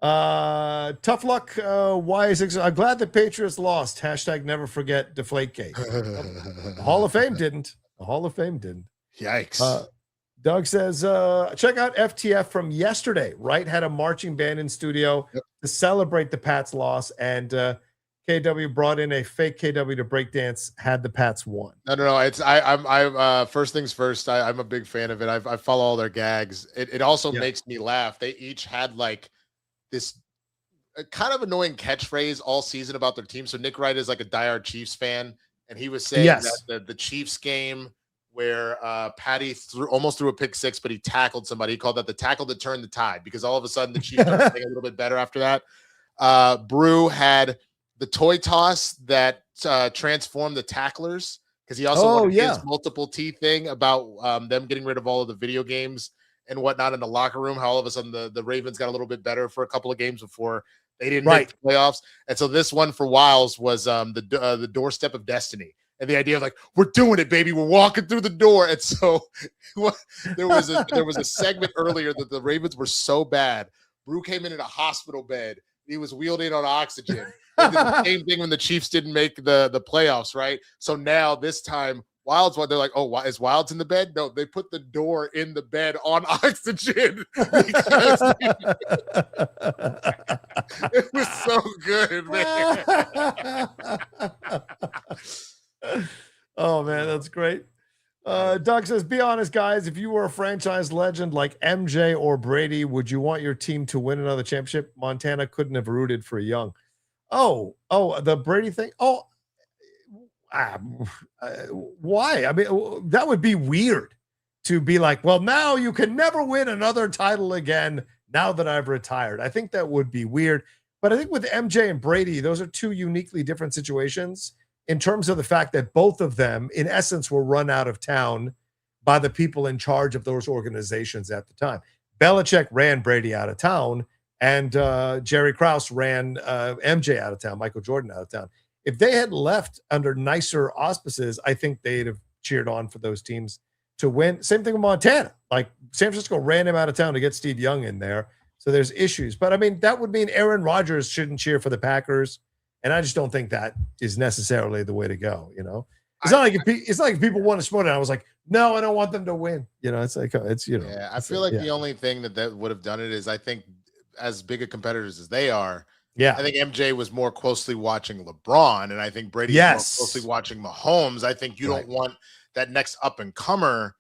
Tough luck. Why is I'm glad the Patriots lost. Hashtag never forget Deflategate. The Hall of Fame didn't. Yikes. Doug says, check out FTF from yesterday. Wright had a marching band in studio to celebrate the Pats loss, and KW brought in a fake KW to breakdance had the Pats won. No. It's I'm first things first. I'm a big fan of it. I follow all their gags. It also makes me laugh. They each had like this kind of annoying catchphrase all season about their team. So Nick Wright is like a diehard Chiefs fan, and he was saying that the Chiefs game where Patty almost threw a pick six, but he tackled somebody. He called that the tackle that turned the tide, because all of a sudden the Chiefs started playing a little bit better after that. Brew had the toy toss that transformed the tacklers, because he also wanted his multiple T thing about them getting rid of all of the video games and whatnot in the locker room. How all of a sudden the Ravens got a little bit better for a couple of games before they didn't make the playoffs. And so this one for Wiles was the doorstep of destiny. And the idea of like, we're doing it, baby. We're walking through the door. And so there was a segment earlier that the Ravens were so bad. Brew came in a hospital bed. He was wheeled in on oxygen. They did the same thing when the Chiefs didn't make the playoffs, right? So now this time, they're like, oh, is Wilds in the bed? No, they put the door in the bed on oxygen. Because it was so good, man. Oh man, that's great. Doug says, be honest, guys. If you were a franchise legend like MJ or Brady, would you want your team to win another championship? Montana couldn't have rooted for Young. Oh, the Brady thing. Why? I mean, that would be weird to be like, well, now you can never win another title again now that I've retired. I think that would be weird. But I think with MJ and Brady, those are two uniquely different situations in terms of the fact that both of them, in essence, were run out of town by the people in charge of those organizations at the time. Belichick ran Brady out of town, and Jerry Krause ran MJ out of town, Michael Jordan out of town. If they had left under nicer auspices, I think they'd have cheered on for those teams to win. Same thing with Montana. Like San Francisco ran him out of town to get Steve Young in there. So there's issues. But I mean, that would mean Aaron Rodgers shouldn't cheer for the Packers. And I just don't think that is necessarily the way to go. You know, it's not like if people want to support it. I was like, no, I don't want them to win. You know, it's like Yeah, I feel like the only thing that would have done it is, I think, as big a competitors as they are. Yeah, I think MJ was more closely watching LeBron, and I think Brady was more closely watching Mahomes. I think you don't want that next up and comer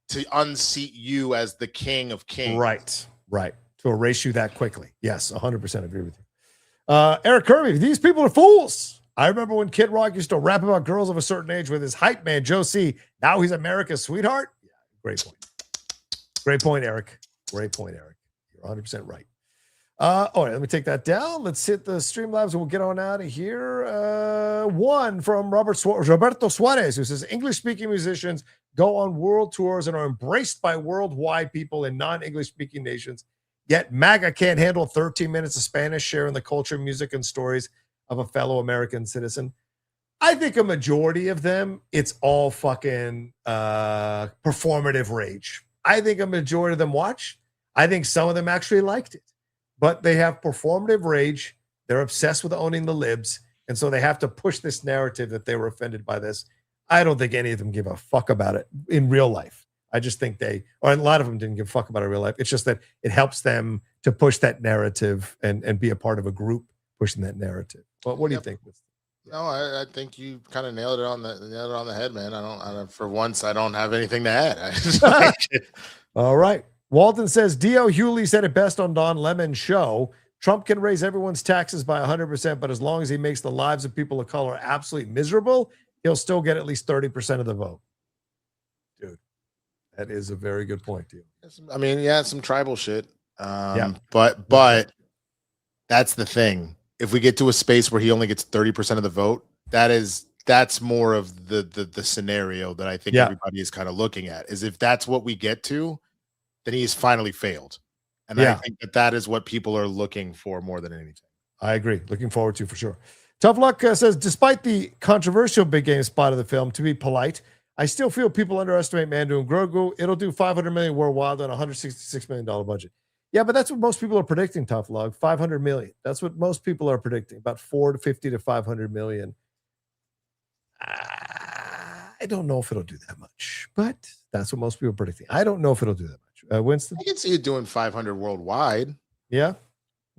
to unseat you as the king of kings. Right. To erase you that quickly. Yes, 100% agree with you. Eric Kirby, these people are fools. I remember when Kid Rock used to rap about girls of a certain age with his hype man, Joe C. Now he's America's sweetheart. Yeah, great point. Great point, Eric. Great point, Eric. You're 100% right. All right, let me take that down. Let's hit the Streamlabs and we'll get on out of here. One from Roberto Suarez, who says English-speaking musicians go on world tours and are embraced by worldwide people in non-English speaking nations. Yet MAGA can't handle 13 minutes of Spanish sharing the culture, music, and stories of a fellow American citizen. I think a majority of them, it's all fucking performative rage. I think a majority of them watch. I think some of them actually liked it. But they have performative rage. They're obsessed with owning the libs. And so they have to push this narrative that they were offended by this. I don't think any of them give a fuck about it in real life. I just think or a lot of them didn't give a fuck about it in real life. It's just that it helps them to push that narrative and be a part of a group pushing that narrative. But what do you think? No, I think you kind of nailed it on the head, man. I don't for once, I don't have anything to add. All right. Walton says, D.O. Hewley said it best on Don Lemon's show. Trump can raise everyone's taxes by 100%, but as long as he makes the lives of people of color absolutely miserable, he'll still get at least 30% of the vote. Dude, that is a very good point, dude. I mean, yeah, some tribal shit. But that's the thing. If we get to a space where he only gets 30% of the vote, that's more of the scenario that I think everybody is kind of looking at. Is if that's what we get to, then he's finally failed. And I think that is what people are looking for more than anything. I agree. Looking forward to for sure. Tough Luck says, despite the controversial big game spot of the film, to be polite, I still feel people underestimate Mandu and Grogu. It'll do $500 million worldwide on a $166 million budget. Yeah, but that's what most people are predicting, Tough Luck. $500 million. That's what most people are predicting. About $450 to $500 million. I don't know if it'll do that much, but that's what most people are predicting. I don't know if it'll do that much. Winston? I can see it doing 500 worldwide. Yeah.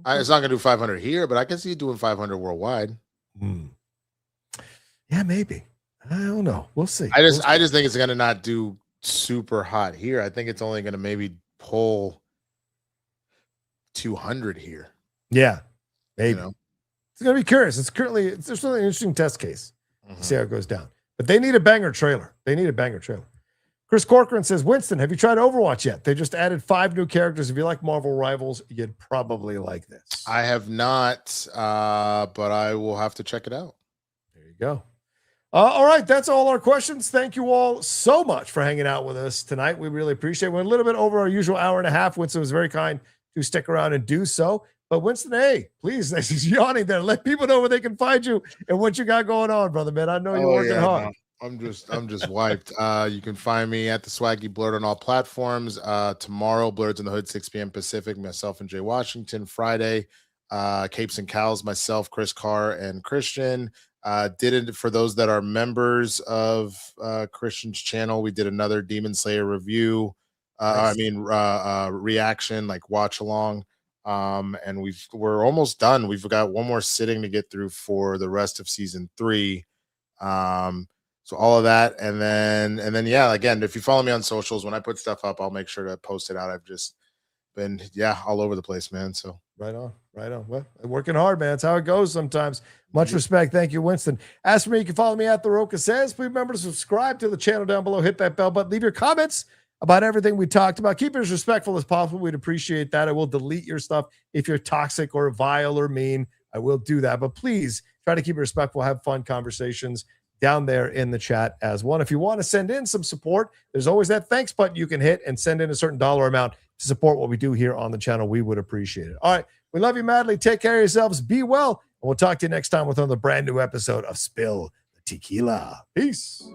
It's not going to do 500 here, but I can see it doing 500 worldwide. Yeah, maybe. I don't know. We'll see. I just think it's going to not do super hot here. I think it's only going to maybe pull 200 here. Yeah, maybe. It's going to be curious. It's really an interesting test case. See how it goes down. But they need a banger trailer. Chris Corcoran says, Winston, have you tried Overwatch yet? They just added 5 new characters. If you like Marvel Rivals, you'd probably like this. I have not, but I will have to check it out. There you go. All right, that's all our questions. Thank you all so much for hanging out with us tonight. We really appreciate it. We're a little bit over our usual hour and a half. Winston was very kind to stick around and do so. But Winston A, please, he's yawning there. Let people know where they can find you and what you got going on, brother, man. I know you're working hard. No. I'm just wiped. You can find me at the Swaggy Blurred on all platforms. Tomorrow, Blurred's in the Hood, 6 p.m. Pacific, myself and Jay Washington. Friday, Capes and Cows, myself, Chris Carr, and Christian. Did it for those that are members of Christian's channel. We did another Demon Slayer review. Nice. Reaction, like watch along. And we're almost done. We've got one more sitting to get through for the rest of season 3. So all of that, and then yeah, again, if you follow me on socials, when I put stuff up, I'll make sure to post it out. I've just been all over the place, man. So right on. Well, working hard, man. That's how it goes sometimes. Much respect. Thank you, Winston. As for me, you can follow me at The Rocha Says. Please remember to subscribe to the channel down below. Hit that bell button. Leave your comments about everything we talked about. Keep it as respectful as possible. We'd appreciate that. I will delete your stuff if you're toxic or vile or mean. I will do that, but please try to keep it respectful. Have fun conversations down there in the chat as well. If you want to send in some support, there's always that thanks button you can hit and send in a certain dollar amount to support what we do here on the channel. We would appreciate it. All right. We love you madly. Take care of yourselves. Be well. And we'll talk to you next time with another brand new episode of Spill the Tequila. Peace.